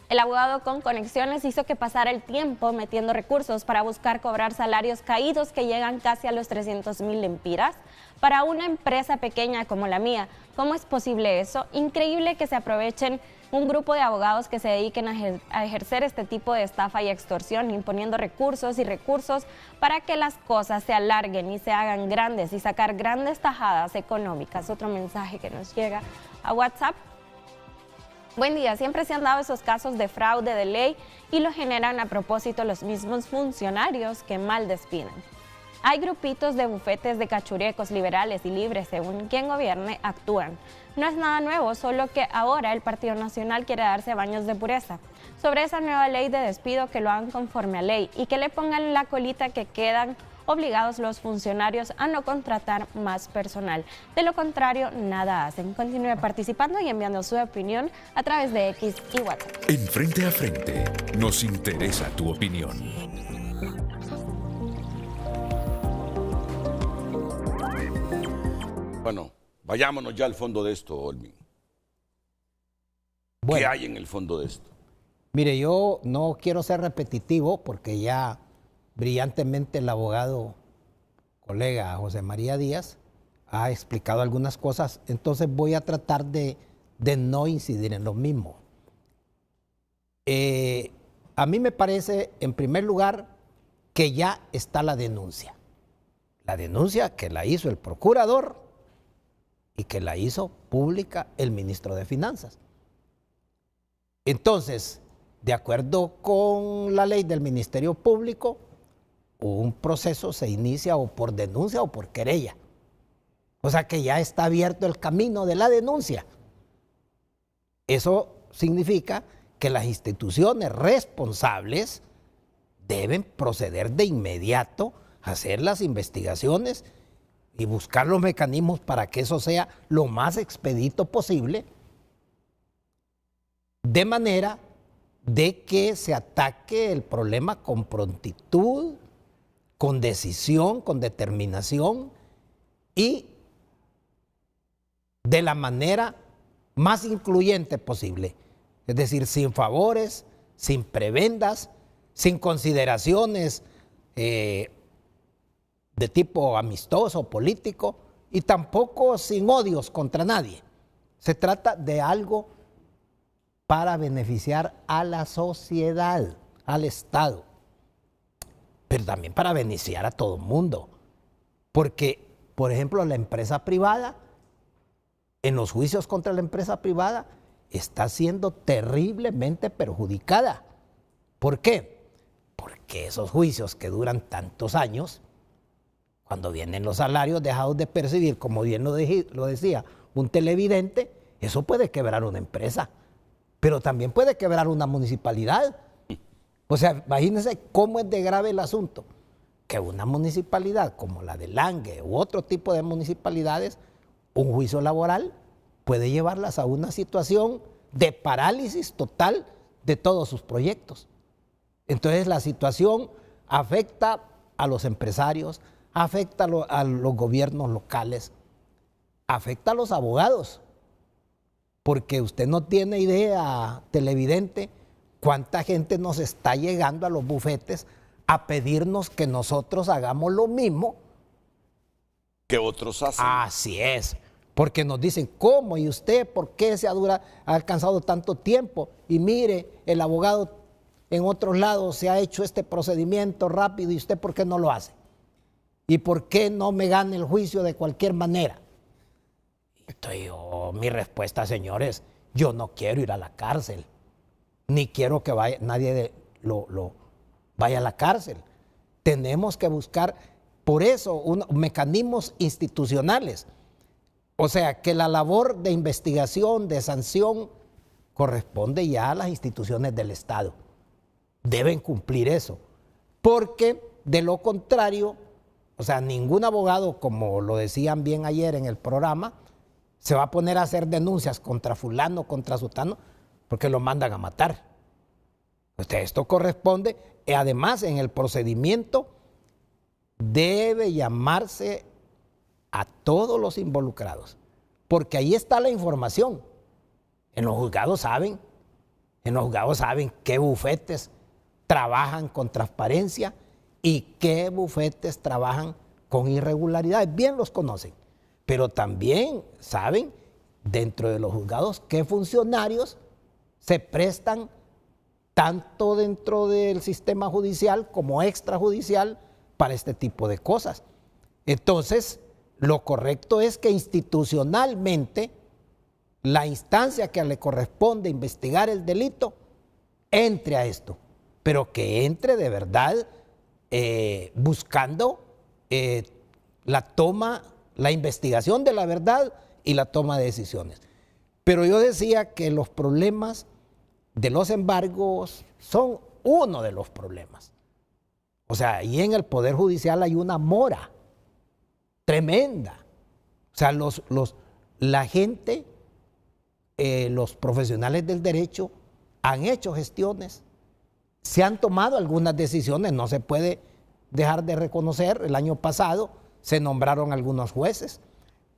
El abogado con conexiones hizo que pasara el tiempo metiendo recursos para buscar cobrar salarios caídos que llegan casi a los 300,000 lempiras para una empresa pequeña como la mía. ¿Cómo es posible eso? Increíble que se aprovechen un grupo de abogados que se dediquen a ejercer este tipo de estafa y extorsión, imponiendo recursos para que las cosas se alarguen y se hagan grandes y sacar grandes tajadas económicas. Otro mensaje que nos llega a WhatsApp. Buen día, siempre se han dado esos casos de fraude de ley y lo generan a propósito los mismos funcionarios que mal despiden. Hay grupitos de bufetes de cachurecos liberales y libres, según quien gobierne, actúan. No es nada nuevo, solo que ahora el Partido Nacional quiere darse baños de pureza. Sobre esa nueva ley de despido, que lo hagan conforme a ley y que le pongan la colita que quedan obligados los funcionarios a no contratar más personal. De lo contrario, nada hacen. Continúe participando y enviando su opinión a través de X y WhatsApp.
En Frente a Frente, nos interesa tu opinión.
Bueno, vayámonos ya al fondo de esto, Olvin.
Bueno,
¿qué hay en el fondo de esto?
Mire, yo no quiero ser repetitivo porque ya brillantemente el abogado colega José María Díaz ha explicado algunas cosas, entonces voy a tratar de no incidir en lo mismo. A mí me parece, en primer lugar, que ya está la denuncia. La denuncia que la hizo el procurador y que la hizo pública el ministro de Finanzas. Entonces, de acuerdo con la ley del Ministerio Público, un proceso se inicia o por denuncia o por querella. O sea que ya está abierto el camino de la denuncia. Eso significa que las instituciones responsables deben proceder de inmediato a hacer las investigaciones y buscar los mecanismos para que eso sea lo más expedito posible, de manera de que se ataque el problema con prontitud, con decisión, con determinación y de la manera más incluyente posible. Es decir, sin favores, sin prebendas, sin consideraciones de tipo amistoso, político, y tampoco sin odios contra nadie. Se trata de algo para beneficiar a la sociedad, al Estado, pero también para beneficiar a todo el mundo. Porque, por ejemplo, la empresa privada, en los juicios contra la empresa privada, está siendo terriblemente perjudicada. ¿Por qué? Porque esos juicios que duran tantos años, cuando vienen los salarios dejados de percibir, como bien lo decía un televidente, eso puede quebrar una empresa, pero también puede quebrar una municipalidad. O sea, imagínense cómo es de grave el asunto, que una municipalidad como la de Langue u otro tipo de municipalidades, un juicio laboral puede llevarlas a una situación de parálisis total de todos sus proyectos. Entonces la situación afecta a los empresarios, afecta a los gobiernos locales, afecta a los abogados, porque usted no tiene idea, televidente, cuánta gente nos está llegando a los bufetes a pedirnos que nosotros hagamos lo mismo
que otros hacen.
Así es, porque nos dicen, ¿cómo? ¿Y usted por qué ha alcanzado tanto tiempo? Y mire, el abogado en otros lados se ha hecho este procedimiento rápido, ¿y usted por qué no lo hace? ¿Y por qué no me gana el juicio de cualquier manera? Entonces mi respuesta, señores, yo no quiero ir a la cárcel, ni quiero que nadie vaya a la cárcel. Tenemos que buscar, por eso, mecanismos institucionales. O sea, que la labor de investigación, de sanción, corresponde ya a las instituciones del Estado. Deben cumplir eso, porque de lo contrario, o sea, ningún abogado, como lo decían bien ayer en el programa, se va a poner a hacer denuncias contra fulano, contra sutano, porque lo mandan a matar. Esto corresponde, además en el procedimiento debe llamarse a todos los involucrados, porque ahí está la información. En los juzgados saben qué bufetes trabajan con transparencia y qué bufetes trabajan con irregularidades. Bien los conocen, pero también saben dentro de los juzgados qué funcionarios se prestan tanto dentro del sistema judicial como extrajudicial para este tipo de cosas. Entonces, lo correcto es que institucionalmente la instancia que le corresponde investigar el delito entre a esto, pero que entre de verdad buscando la investigación de la verdad y la toma de decisiones. Pero yo decía que los problemas de los embargos son uno de los problemas. O sea, y en el Poder Judicial hay una mora tremenda. O sea, la gente, los profesionales del derecho han hecho gestiones, se han tomado algunas decisiones, no se puede dejar de reconocer. El año pasado se nombraron algunos jueces,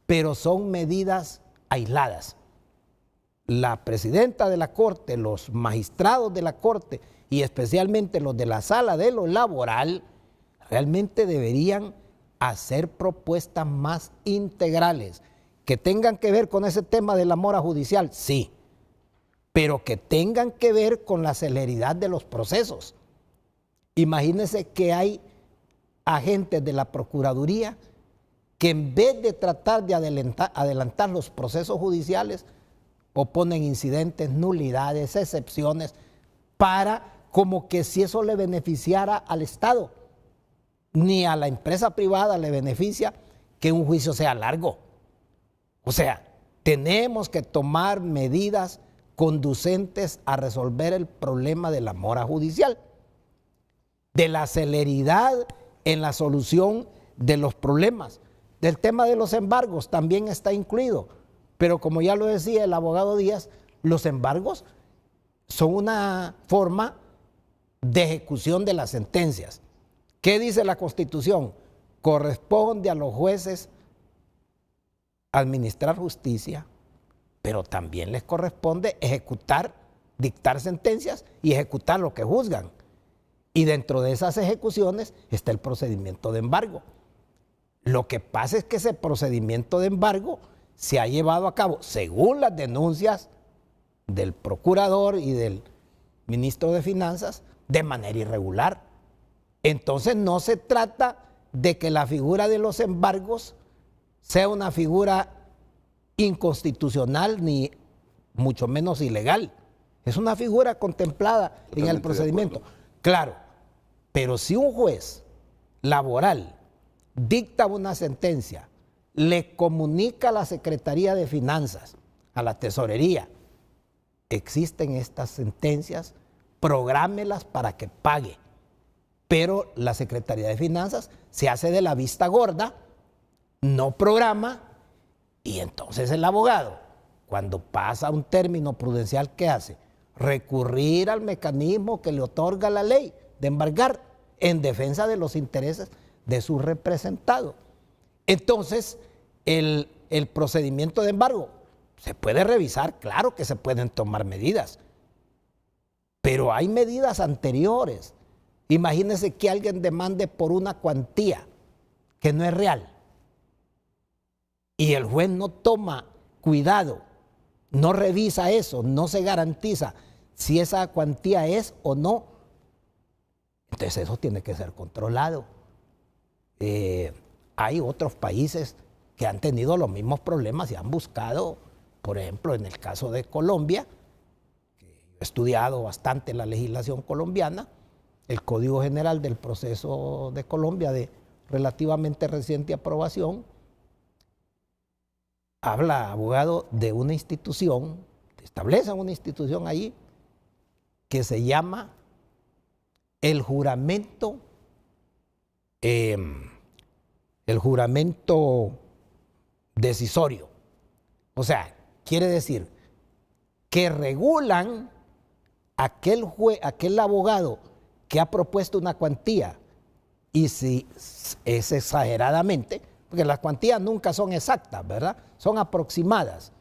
pero son medidas aisladas. La presidenta de la Corte, los magistrados de la Corte y especialmente los de la Sala de lo Laboral realmente deberían hacer propuestas más integrales que tengan que ver con ese tema de la mora judicial, sí, pero que tengan que ver con la celeridad de los procesos. Imagínense que hay agentes de la Procuraduría que en vez de tratar de adelantar los procesos judiciales, oponen incidentes, nulidades, excepciones, para como que si eso le beneficiara al Estado. Ni a la empresa privada le beneficia que un juicio sea largo. O sea, tenemos que tomar medidas conducentes a resolver el problema de la mora judicial, de la celeridad en la solución de los problemas. Del tema de los embargos también está incluido, pero como ya lo decía el abogado Díaz, los embargos son una forma de ejecución de las sentencias. ¿Qué dice la Constitución? Corresponde a los jueces administrar justicia, pero también les corresponde ejecutar, dictar sentencias y ejecutar lo que juzgan. Y dentro de esas ejecuciones está el procedimiento de embargo. Lo que pasa es que ese procedimiento de embargo se ha llevado a cabo, según las denuncias del procurador y del ministro de Finanzas, de manera irregular. Entonces no se trata de que la figura de los embargos sea una figura inconstitucional ni mucho menos ilegal. Es una figura contemplada en el procedimiento. Claro, pero si un juez laboral dicta una sentencia, le comunica a la Secretaría de Finanzas, a la Tesorería, existen estas sentencias, prográmelas para que pague. Pero la Secretaría de Finanzas se hace de la vista gorda, no programa, y entonces el abogado, cuando pasa un término prudencial, ¿qué hace? Recurrir al mecanismo que le otorga la ley de embargar en defensa de los intereses de su representado. Entonces, el procedimiento de embargo se puede revisar, claro que se pueden tomar medidas, pero hay medidas anteriores. Imagínense que alguien demande por una cuantía que no es real y el juez no toma cuidado, no revisa eso, no se garantiza si esa cuantía es o no. Entonces eso tiene que ser controlado. Hay otros países que han tenido los mismos problemas y han buscado, por ejemplo, en el caso de Colombia, que yo he estudiado bastante la legislación colombiana, el Código General del Proceso de Colombia de relativamente reciente aprobación, habla, abogado, de una institución, establece una institución allí que se llama el juramento decisorio. O sea, quiere decir que regulan aquel abogado que ha propuesto una cuantía, y si es exageradamente, porque las cuantías nunca son exactas, ¿verdad? Son aproximadas.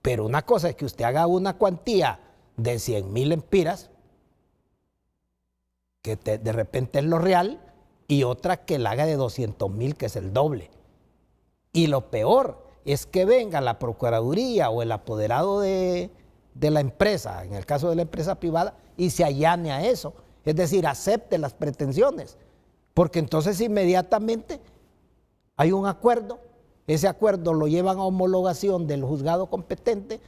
Pero una cosa es que usted haga una cuantía de 100,000 lempiras, que de repente es lo real, y otra que la haga de 200,000, que es el doble. Y lo peor es que venga la Procuraduría o el apoderado de la empresa, en el caso de la empresa privada, y se allane a eso. Es decir, acepte las pretensiones, porque entonces inmediatamente hay un acuerdo, ese acuerdo lo llevan a homologación del juzgado competente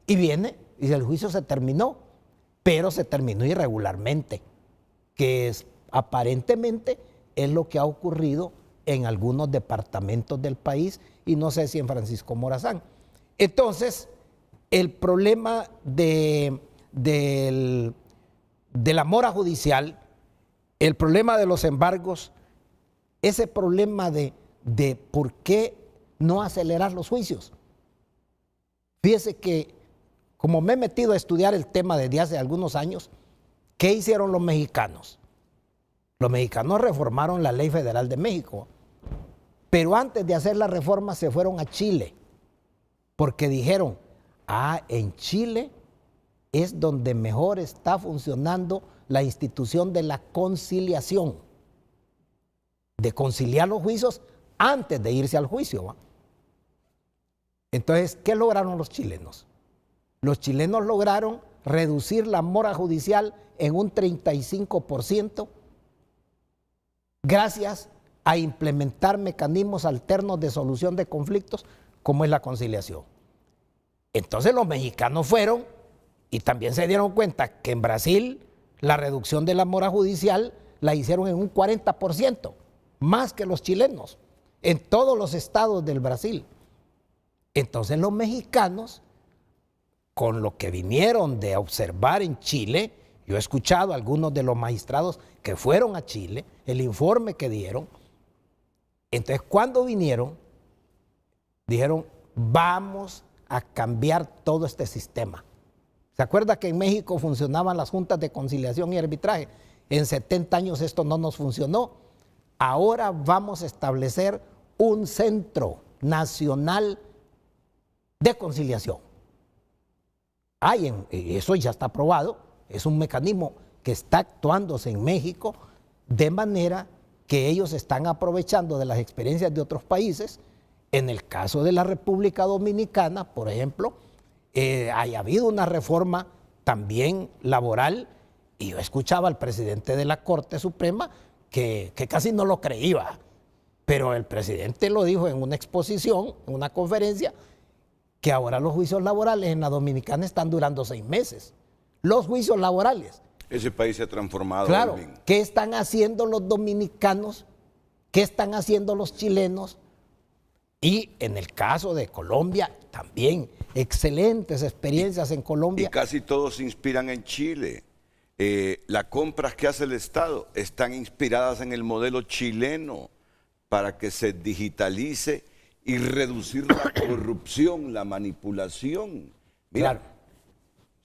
y viene y el juicio se terminó, pero se terminó irregularmente, que aparentemente es lo que ha ocurrido en algunos departamentos del país y no sé si en Francisco Morazán. Entonces, el problema de la mora judicial, el problema de los embargos, ese problema de por qué no acelerar los juicios. Fíjese que como me he metido a estudiar el tema desde hace algunos años, ¿qué hicieron los mexicanos? Los mexicanos reformaron la Ley Federal de México, pero antes de hacer la reforma se fueron a Chile, porque dijeron, en Chile es donde mejor está funcionando la institución de la conciliación, de conciliar los juicios antes de irse al juicio, ¿va? Entonces, ¿qué lograron los chilenos? Los chilenos lograron reducir la mora judicial en un 35% gracias a implementar mecanismos alternos de solución de conflictos como es la conciliación. Entonces los mexicanos fueron y también se dieron cuenta que en Brasil la reducción de la mora judicial la hicieron en un 40%, más que los chilenos, en todos los estados del Brasil. Entonces los mexicanos, con lo que vinieron de observar en Chile, yo he escuchado a algunos de los magistrados que fueron a Chile, el informe que dieron. Entonces, cuando vinieron, dijeron, vamos a cambiar todo este sistema. ¿Se acuerda que en México funcionaban las juntas de conciliación y arbitraje? En 70 años esto no nos funcionó. Ahora vamos a establecer un centro nacional de conciliación. Eso ya está aprobado, es un mecanismo que está actuándose en México, de manera que ellos están aprovechando de las experiencias de otros países. En el caso de la República Dominicana, por ejemplo, haya habido una reforma también laboral, y yo escuchaba al presidente de la Corte Suprema que casi no lo creía, pero el presidente lo dijo en una exposición, en una conferencia, que ahora los juicios laborales en la Dominicana están durando 6 meses. Los juicios laborales.
Ese país se ha transformado.
Claro, ¿qué están haciendo los dominicanos? ¿Qué están haciendo los chilenos? Y en el caso de Colombia, también excelentes experiencias en Colombia.
Y casi todos se inspiran en Chile. Las compras que hace el Estado están inspiradas en el modelo chileno para que se digitalice y reducir la corrupción, la manipulación. Mira, claro.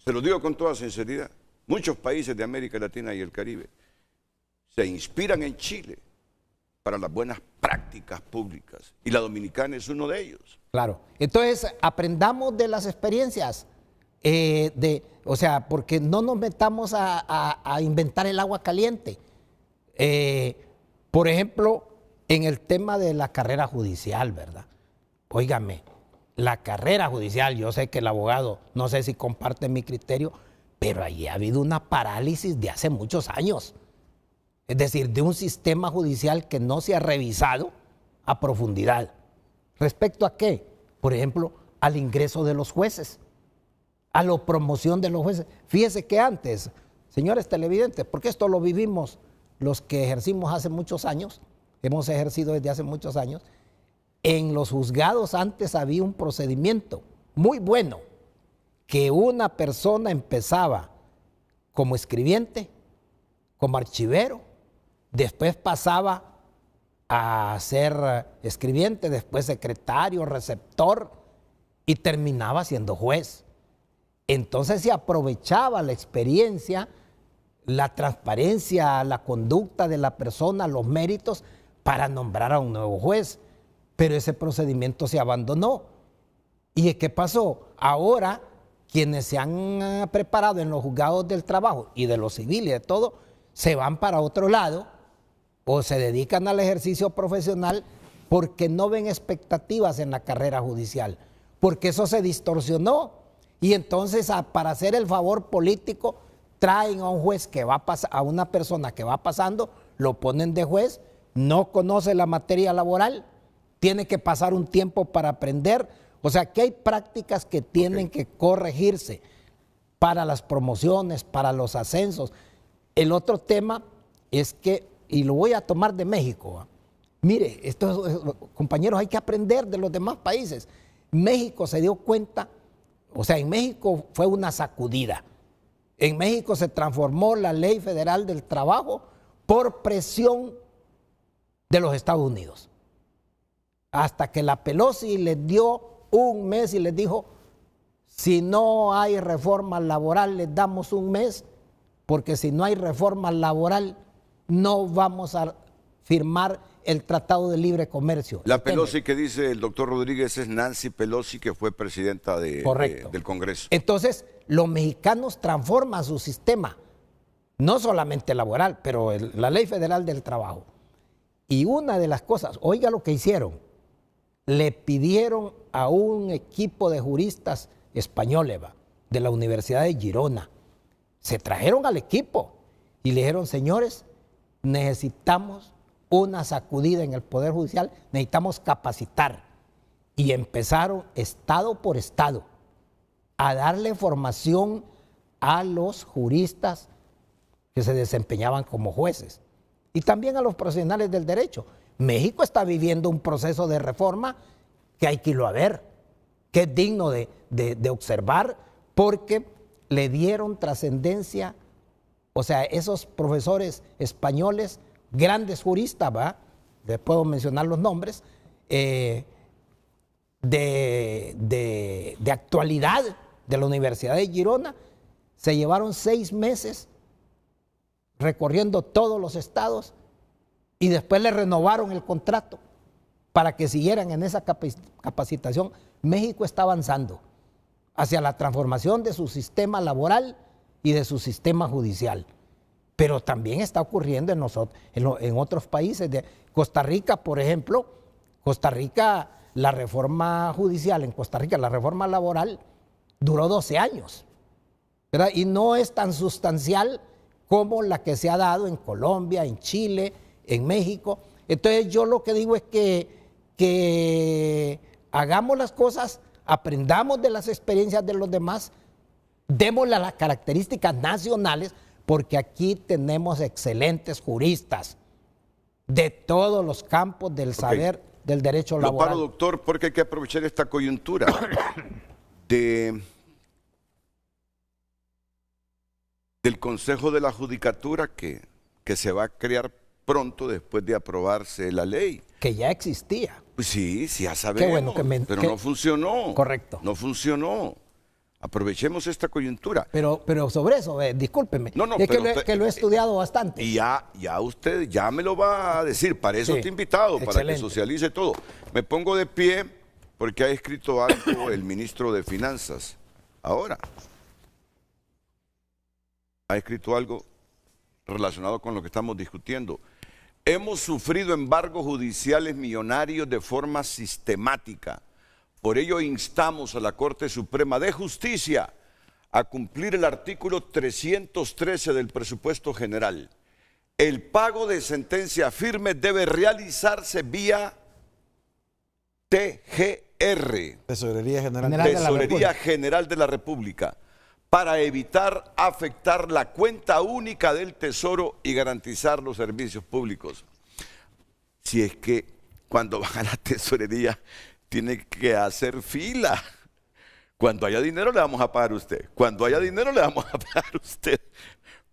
Se lo digo con toda sinceridad, muchos países de América Latina y el Caribe se inspiran en Chile para las buenas prácticas públicas, y la Dominicana es uno de ellos.
Claro, entonces aprendamos de las experiencias, porque no nos metamos a inventar el agua caliente. Por ejemplo, en el tema de la carrera judicial, ¿verdad? Óigame, la carrera judicial, yo sé que el abogado, no sé si comparte mi criterio, pero allí ha habido una parálisis de hace muchos años. Es decir, de un sistema judicial que no se ha revisado a profundidad. ¿Respecto a qué? Por ejemplo, al ingreso de los jueces, a la promoción de los jueces. Fíjese que antes, señores televidentes, porque esto lo vivimos los que ejercimos hace muchos años, hemos ejercido desde hace muchos años, en los juzgados antes había un procedimiento muy bueno, que una persona empezaba como escribiente, como archivero, después pasaba a ser escribiente, después secretario, receptor, y terminaba siendo juez. Entonces se aprovechaba la experiencia, la transparencia, la conducta de la persona, los méritos, para nombrar a un nuevo juez. Pero ese procedimiento se abandonó. ¿Y qué pasó? Ahora, quienes se han preparado en los juzgados del trabajo y de lo civil y de todo, se van para otro lado o se dedican al ejercicio profesional porque no ven expectativas en la carrera judicial, porque eso se distorsionó. Y entonces, para hacer el favor político, traen a un juez que va a una persona que va pasando, lo ponen de juez, no conoce la materia laboral, tiene que pasar un tiempo para aprender, O sea, que hay prácticas que tienen que corregirse para las promociones, para los ascensos. El otro tema es que, y lo voy a tomar de México, mire, compañeros, hay que aprender de los demás países. México se dio cuenta, o sea, en México fue una sacudida. En México se transformó la Ley Federal del Trabajo por presión de los Estados Unidos. Hasta que la Pelosi les dio un mes y les dijo, si no hay reforma laboral, les damos un mes, porque si no hay reforma laboral, no vamos a firmar el Tratado de Libre Comercio.
La Pelosi que dice el doctor Rodríguez es Nancy Pelosi, que fue presidenta del Congreso.
Entonces, los mexicanos transforman su sistema, no solamente laboral, pero la Ley Federal del Trabajo. Y una de las cosas, oiga lo que hicieron, le pidieron a un equipo de juristas españoles de la Universidad de Girona, se trajeron al equipo y le dijeron, señores, necesitamos una sacudida en el Poder Judicial, necesitamos capacitar. Y empezaron estado por estado a darle formación a los juristas que se desempeñaban como jueces y también a los profesionales del derecho. México está viviendo un proceso de reforma que hay que irlo a ver, que es digno de observar, porque le dieron trascendencia, o sea, esos profesores españoles, grandes juristas, ¿va? Les puedo mencionar los nombres, de actualidad de la Universidad de Girona, se llevaron 6 meses recorriendo todos los estados y después le renovaron el contrato para que siguieran en esa capacitación. México está avanzando hacia la transformación de su sistema laboral y de su sistema judicial. Pero también está ocurriendo en otros países. De Costa Rica, por ejemplo, la reforma judicial en Costa Rica, la reforma laboral, duró 12 años, ¿verdad? Y no es tan sustancial como la que se ha dado en Colombia, en Chile, en México. Entonces yo lo que digo es que hagamos las cosas, aprendamos de las experiencias de los demás, démosle las características nacionales, porque aquí tenemos excelentes juristas de todos los campos del saber del derecho laboral.
Lo paro, doctor, porque hay que aprovechar esta coyuntura del Consejo de la Judicatura que se va a crear pronto después de aprobarse la ley.
Que ya existía.
Pues sí, ya sabemos, pero no funcionó.
Correcto.
No funcionó. Aprovechemos esta coyuntura.
Pero sobre eso, discúlpeme, que lo he estudiado bastante.
Y ya usted ya me lo va a decir, para eso te he invitado, para que socialice todo. Me pongo de pie porque ha escrito algo el ministro de Finanzas. Ahora, ha escrito algo relacionado con lo que estamos discutiendo. Hemos sufrido embargos judiciales millonarios de forma sistemática. Por ello instamos a la Corte Suprema de Justicia a cumplir el artículo 313 del presupuesto general. El pago de sentencia firme debe realizarse vía TGR,
Tesorería
General de la República, para evitar afectar la cuenta única del Tesoro y garantizar los servicios públicos. Si es que cuando van a la tesorería tiene que hacer fila. Cuando haya dinero le vamos a pagar a usted. Cuando haya dinero le vamos a pagar a usted.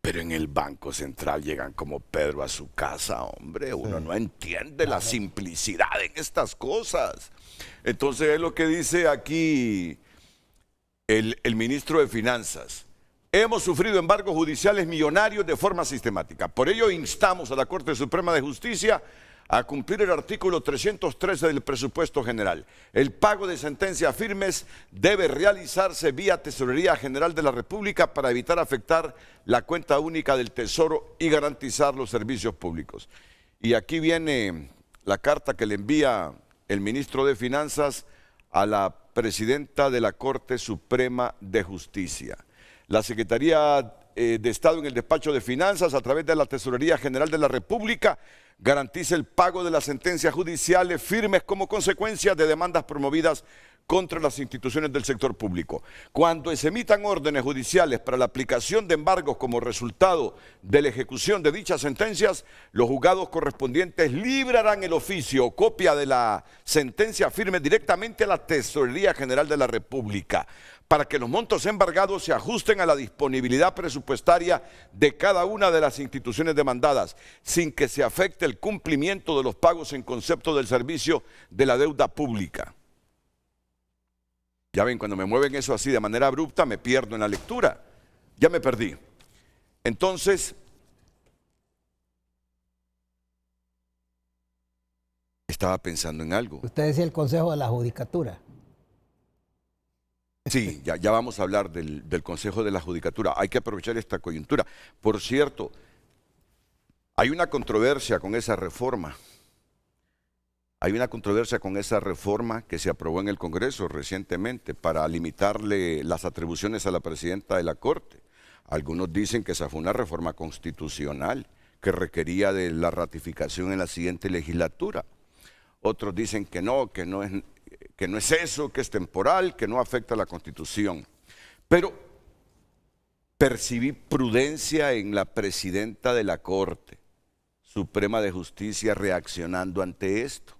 Pero en el Banco Central llegan como Pedro a su casa, hombre. Uno no entiende la simplicidad en estas cosas. Entonces es lo que dice aquí el ministro de Finanzas. Hemos sufrido embargos judiciales millonarios de forma sistemática. Por ello instamos a la Corte Suprema de Justicia a cumplir el artículo 313 del presupuesto general. El pago de sentencias firmes debe realizarse vía Tesorería General de la República para evitar afectar la cuenta única del Tesoro y garantizar los servicios públicos. Y aquí viene la carta que le envía el ministro de Finanzas a la presidenta de la Corte Suprema de Justicia. La Secretaría de Estado en el Despacho de Finanzas, a través de la Tesorería General de la República, garantiza el pago de las sentencias judiciales firmes como consecuencia de demandas promovidas contra las instituciones del sector público. Cuando se emitan órdenes judiciales para la aplicación de embargos como resultado de la ejecución de dichas sentencias, los juzgados correspondientes librarán el oficio o copia de la sentencia firme directamente a la Tesorería General de la República, para que los montos embargados se ajusten a la disponibilidad presupuestaria de cada una de las instituciones demandadas, sin que se afecte el cumplimiento de los pagos en concepto del servicio de la deuda pública. Ya ven, cuando me mueven eso así de manera abrupta, me pierdo en la lectura. Ya me perdí. Entonces, estaba pensando en algo.
Usted decía el Consejo de la Judicatura.
Sí, ya vamos a hablar del Consejo de la Judicatura. Hay que aprovechar esta coyuntura. Por cierto, hay una controversia con esa reforma. Hay una controversia con esa reforma que se aprobó en el Congreso recientemente para limitarle las atribuciones a la presidenta de la Corte. Algunos dicen que esa fue una reforma constitucional que requería de la ratificación en la siguiente legislatura. Otros dicen que no es eso, que es temporal, que no afecta a la Constitución. Pero percibí prudencia en la presidenta de la Corte Suprema de Justicia reaccionando ante esto.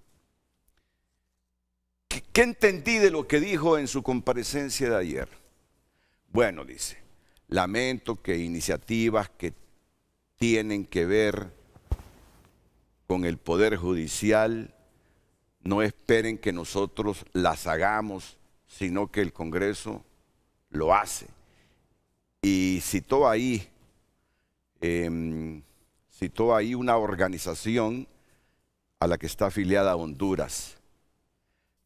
¿Qué entendí de lo que dijo en su comparecencia de ayer? Bueno, dice, lamento que iniciativas que tienen que ver con el Poder Judicial no esperen que nosotros las hagamos, sino que el Congreso lo hace. Y citó ahí una organización a la que está afiliada a Honduras.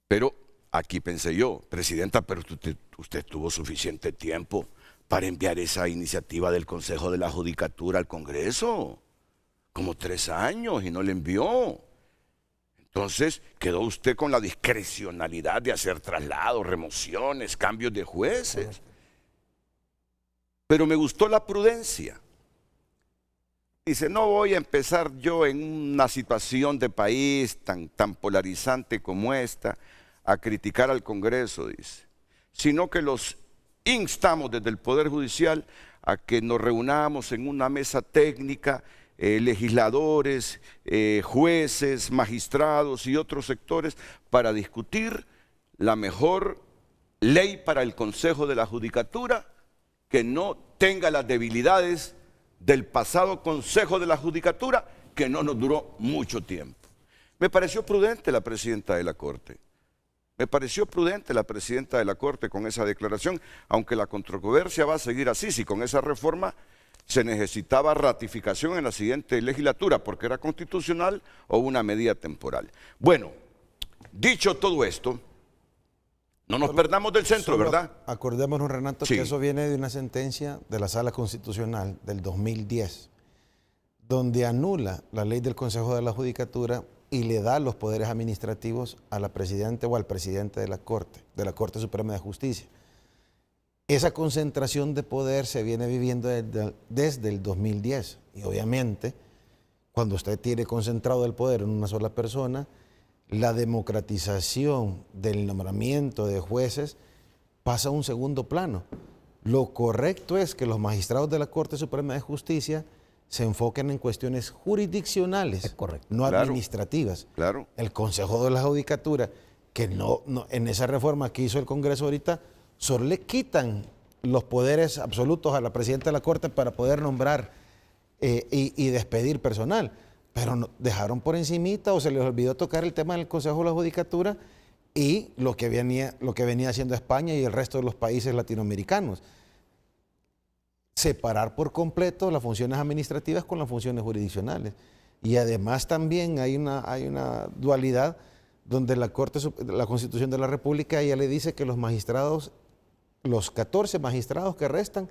Pero aquí pensé yo, presidenta, pero usted tuvo suficiente tiempo para enviar esa iniciativa del Consejo de la Judicatura al Congreso. Como 3 años y no la envió. Entonces quedó usted con la discrecionalidad de hacer traslados, remociones, cambios de jueces. Pero me gustó la prudencia. Dice, no voy a empezar yo en una situación de país tan polarizante como esta a criticar al Congreso, dice, sino que los instamos desde el Poder Judicial a que nos reunamos en una mesa técnica, legisladores, jueces, magistrados y otros sectores para discutir la mejor ley para el Consejo de la Judicatura que no tenga las debilidades del pasado Consejo de la Judicatura, que no nos duró mucho tiempo. Me pareció prudente la presidenta de la Corte. Me pareció prudente la presidenta de la Corte con esa declaración, aunque la controversia va a seguir así. Si con esa reforma se necesitaba ratificación en la siguiente legislatura, porque era constitucional o una medida temporal. Bueno, dicho todo esto, no nos perdamos del centro, ¿verdad?
Acordémonos, Renato, que eso viene de una sentencia de la Sala Constitucional del 2010, donde anula la ley del Consejo de la Judicatura y le da los poderes administrativos a la presidenta o al presidente de la Corte Suprema de Justicia. Esa concentración de poder se viene viviendo desde el 2010 y obviamente cuando usted tiene concentrado el poder en una sola persona, la democratización del nombramiento de jueces pasa a un segundo plano. Lo correcto es que los magistrados de la Corte Suprema de Justicia se enfoquen en cuestiones jurisdiccionales, no administrativas.
Claro.
El Consejo de la Judicatura, que no en esa reforma que hizo el Congreso ahorita, solo le quitan los poderes absolutos a la presidenta de la Corte para poder nombrar y despedir personal. Pero dejaron por encimita o se les olvidó tocar el tema del Consejo de la Judicatura y lo que venía haciendo España y el resto de los países latinoamericanos. Separar por completo las funciones administrativas con las funciones jurisdiccionales. Y además también hay una dualidad donde la Constitución de la República ya le dice que los magistrados, los 14 magistrados que restan,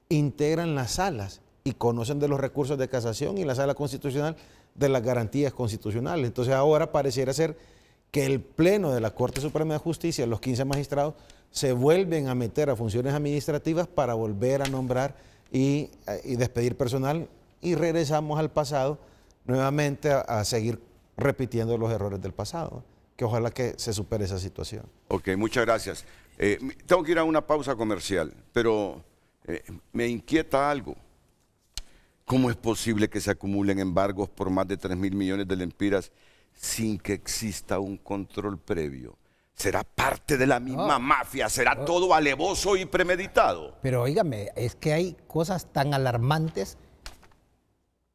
integran las salas y conocen de los recursos de casación y la Sala Constitucional de las garantías constitucionales. Entonces ahora pareciera ser que el Pleno de la Corte Suprema de Justicia, los 15 magistrados, se vuelven a meter a funciones administrativas para volver a nombrar y despedir personal y regresamos al pasado nuevamente a seguir repitiendo los errores del pasado. que ojalá que se supere esa situación.
Ok, muchas gracias. Tengo que ir a una pausa comercial, pero me inquieta algo. ¿Cómo es posible que se acumulen embargos por más de 3.000 millones de lempiras sin que exista un control previo? ¿Será parte de la misma mafia? ¿Será todo alevoso y premeditado?
Pero óigame, es que hay cosas tan alarmantes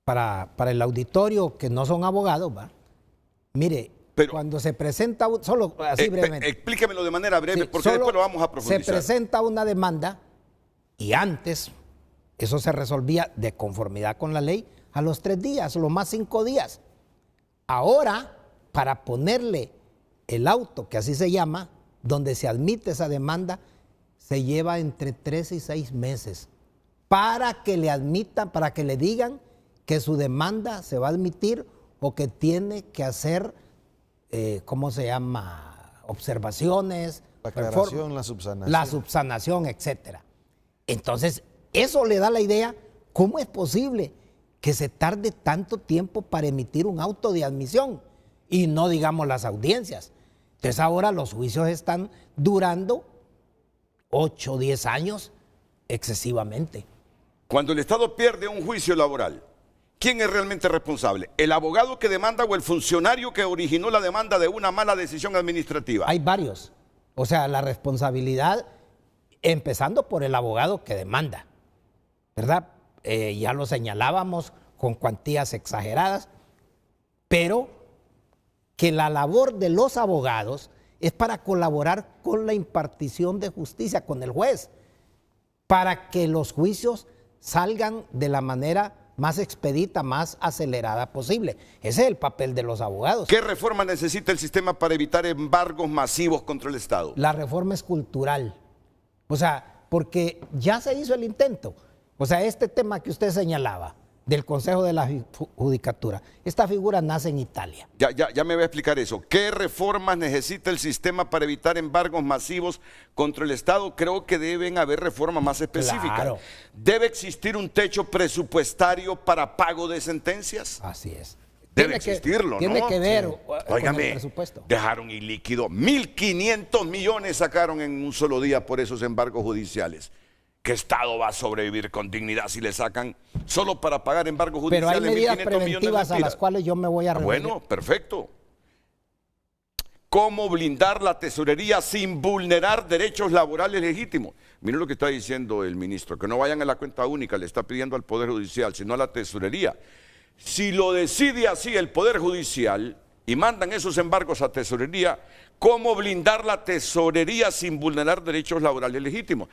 para el auditorio que no son abogados, ¿va? Mire, pero, cuando se presenta, solo así brevemente.
Explíquemelo de manera breve, sí, porque después lo vamos a profundizar.
Se presenta una demanda y antes eso se resolvía de conformidad con la ley a los 3 días, lo más 5 días. Ahora, para ponerle el auto, que así se llama, donde se admite esa demanda, se lleva entre 3 y 6 meses para que le admitan, para que le digan que su demanda se va a admitir o que tiene que hacer, ¿cómo se llama? Observaciones.
La aclaración, la subsanación.
La subsanación, etcétera. Entonces, eso le da la idea, ¿cómo es posible que se tarde tanto tiempo para emitir un auto de admisión? Y no digamos las audiencias. Entonces ahora los juicios están durando 8 o 10 años excesivamente.
Cuando el Estado pierde un juicio laboral, ¿quién es realmente responsable? ¿El abogado que demanda o el funcionario que originó la demanda de una mala decisión administrativa?
Hay varios. O sea, la responsabilidad, empezando por el abogado que demanda, ¿verdad? Ya lo señalábamos con cuantías exageradas, pero que la labor de los abogados es para colaborar con la impartición de justicia, con el juez, para que los juicios salgan de la manera más expedita, más acelerada posible. Ese es el papel de los abogados.
¿Qué reforma necesita el sistema para evitar embargos masivos contra el Estado?
La reforma es cultural. O sea, porque ya se hizo el intento. O sea, este tema que usted señalaba del Consejo de la Judicatura, esta figura nace en Italia.
Ya me va a explicar eso. ¿Qué reformas necesita el sistema para evitar embargos masivos contra el Estado? Creo que deben haber reformas más específicas.
Claro.
¿Debe existir un techo presupuestario para pago de sentencias?
Así es.
Debe existirlo, ¿no?
Tiene que ver con el
Óigame,
presupuesto.
dejaron ilíquido. 1.500 millones sacaron en un solo día por esos embargos judiciales. ¿Qué Estado va a sobrevivir con dignidad si le sacan solo para pagar embargos judiciales?
Pero hay medidas preventivas a las cuales yo me voy a referir.
Bueno, perfecto. ¿Cómo blindar la tesorería sin vulnerar derechos laborales legítimos? Miren lo que está diciendo el ministro, que no vayan a la cuenta única, le está pidiendo al Poder Judicial, sino a la tesorería. Si lo decide así el Poder Judicial y mandan esos embargos a tesorería, ¿cómo blindar la tesorería sin vulnerar derechos laborales legítimos?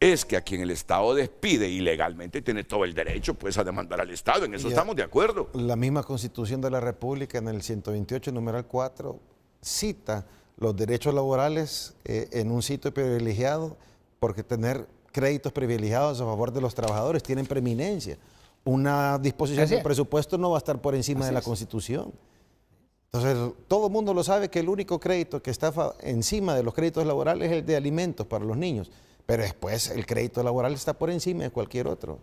Es que a quien el Estado despide ilegalmente tiene todo el derecho pues a demandar al Estado, en eso estamos de acuerdo.
La misma Constitución de la República en el 128, numeral 4, cita los derechos laborales en un sitio privilegiado, porque tener créditos privilegiados a favor de los trabajadores tienen preeminencia. Una disposición del presupuesto no va a estar por encima de la Constitución. Entonces, todo el mundo lo sabe que el único crédito que está encima de los créditos laborales es el de alimentos para los niños. Pero después el crédito laboral está por encima de cualquier otro.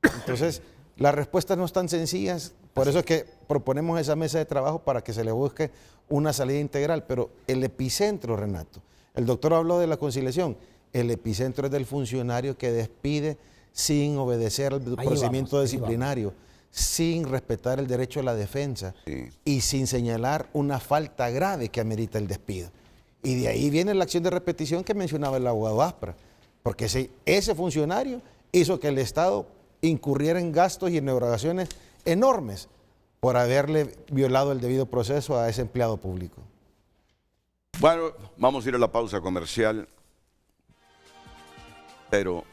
Entonces, las respuestas no están sencillas, por eso es que proponemos esa mesa de trabajo para que se le busque una salida integral. Pero el epicentro, Renato, el doctor habló de la conciliación, el epicentro es del funcionario que despide sin obedecer al procedimiento disciplinario, sin respetar el derecho a la defensa y sin señalar una falta grave que amerita el despido. Y de ahí viene la acción de repetición que mencionaba el abogado Aspra, porque ese funcionario hizo que el Estado incurriera en gastos y en erogaciones enormes por haberle violado el debido proceso a ese empleado público.
Bueno, vamos a ir a la pausa comercial, pero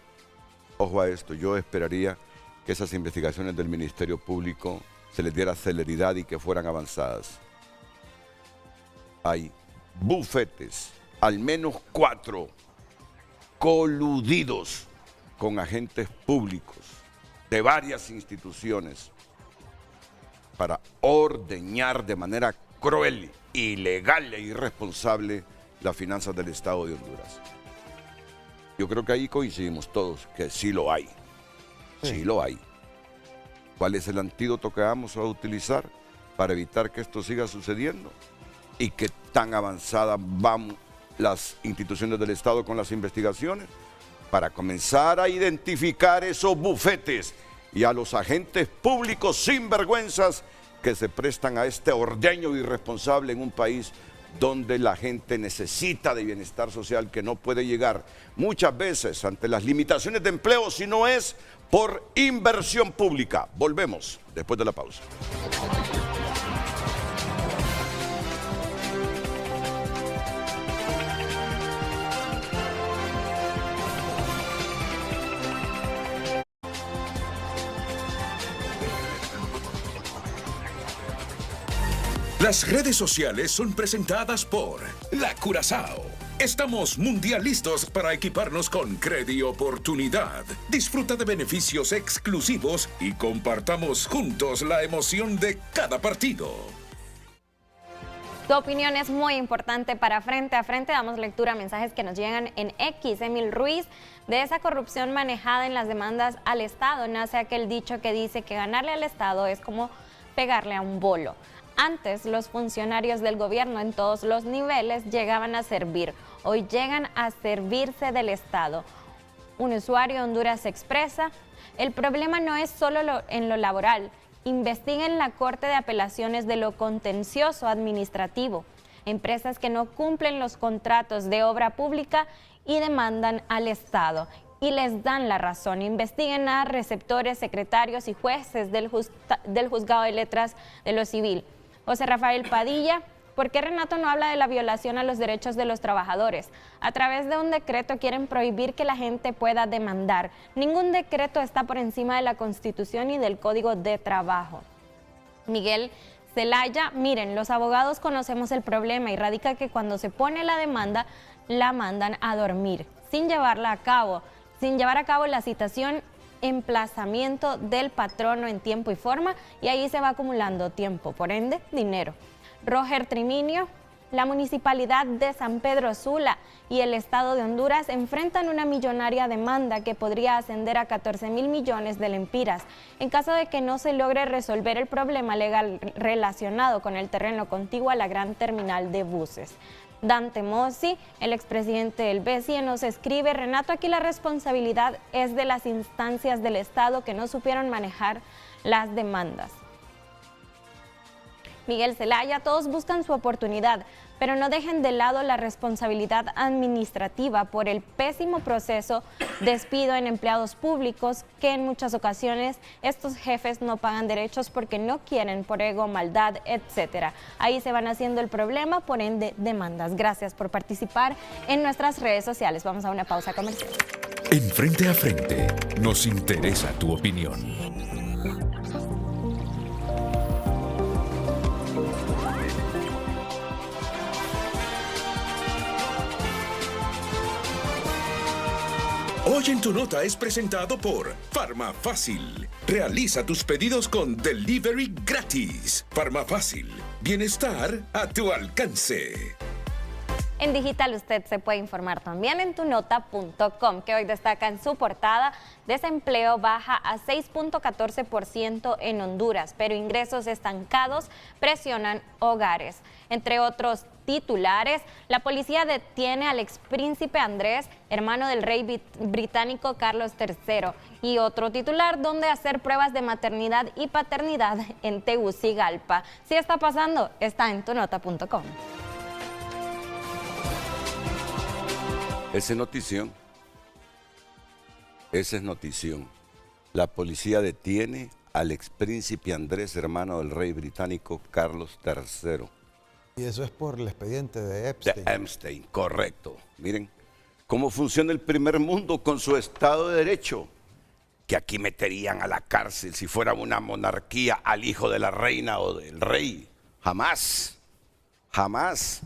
ojo a esto, yo esperaría que esas investigaciones del Ministerio Público se les diera celeridad y que fueran avanzadas. Hay bufetes, al menos 4, coludidos con agentes públicos de varias instituciones para ordeñar de manera cruel, ilegal e irresponsable las finanzas del Estado de Honduras. Yo creo que ahí coincidimos todos, que sí lo hay. Sí lo hay. ¿Cuál es el antídoto que vamos a utilizar para evitar que esto siga sucediendo? y qué tan avanzadas van las instituciones del Estado con las investigaciones para comenzar a identificar esos bufetes y a los agentes públicos sinvergüenzas que se prestan a este ordeño irresponsable en un país donde la gente necesita de bienestar social que no puede llegar muchas veces ante las limitaciones de empleo si no es por inversión pública. Volvemos después de la pausa.
Las redes sociales son presentadas por La Curazao. Estamos mundialistas para equiparnos con Credi Oportunidad. Disfruta de beneficios exclusivos y compartamos juntos la emoción de cada partido.
Tu opinión es muy importante para Frente a Frente. Damos lectura a mensajes que nos llegan en X. Emil Ruiz: de esa corrupción manejada en las demandas al Estado nace aquel dicho que dice que ganarle al Estado es como pegarle a un bolo. Antes, los funcionarios del gobierno en todos los niveles llegaban a servir. Hoy llegan a servirse del Estado. Un usuario de Honduras se expresa: el problema no es solo en lo laboral. Investiguen la Corte de Apelaciones de lo contencioso administrativo. Empresas que no cumplen los contratos de obra pública y demandan al Estado. Y les dan la razón. Investiguen a receptores, secretarios y jueces del Juzgado de Letras de lo Civil. José Rafael Padilla: ¿por qué Renato no habla de la violación a los derechos de los trabajadores? A través de un decreto quieren prohibir que la gente pueda demandar. Ningún decreto está por encima de la Constitución y del Código de Trabajo. Miguel Zelaya: miren, los abogados conocemos el problema y radica que cuando se pone la demanda, la mandan a dormir, sin llevar a cabo la citación, emplazamiento del patrono en tiempo y forma, y ahí se va acumulando tiempo, por ende, dinero. Roger Triminio: la Municipalidad de San Pedro Sula y el Estado de Honduras enfrentan una millonaria demanda que podría ascender a 14.000 millones de lempiras en caso de que no se logre resolver el problema legal relacionado con el terreno contiguo a la gran terminal de buses. Dante Mossi, el expresidente del BESIE, nos escribe: Renato, aquí la responsabilidad es de las instancias del Estado que no supieron manejar las demandas. Miguel Zelaya: todos buscan su oportunidad, pero no dejen de lado la responsabilidad administrativa por el pésimo proceso despido en empleados públicos, que en muchas ocasiones estos jefes no pagan derechos porque no quieren, por ego, maldad, etcétera. Ahí se van haciendo el problema, por ende, demandas. Gracias por participar en nuestras redes sociales. Vamos a una pausa comercial.
En Frente a Frente nos interesa tu opinión. Hoy en tu nota es presentado por Farmafácil. Realiza tus pedidos con delivery gratis. Farmafácil, bienestar a tu alcance.
En digital usted se puede informar también en tunota.com, que hoy destaca en su portada: desempleo baja a 6.14% en Honduras, pero ingresos estancados presionan hogares. Entre otros titulares, la policía detiene al expríncipe Andrés, hermano del rey británico Carlos III. Y otro titular: donde hacer pruebas de maternidad y paternidad en Tegucigalpa. Si está pasando, está en tunota.com.
Esa es notición. Esa es notición. La policía detiene al expríncipe Andrés, hermano del rey británico Carlos III.
Y eso es por el expediente de Epstein.
De Epstein, correcto. Miren cómo funciona el primer mundo con su Estado de Derecho. Que aquí meterían a la cárcel, si fuera una monarquía, al hijo de la reina o del rey. Jamás. Jamás.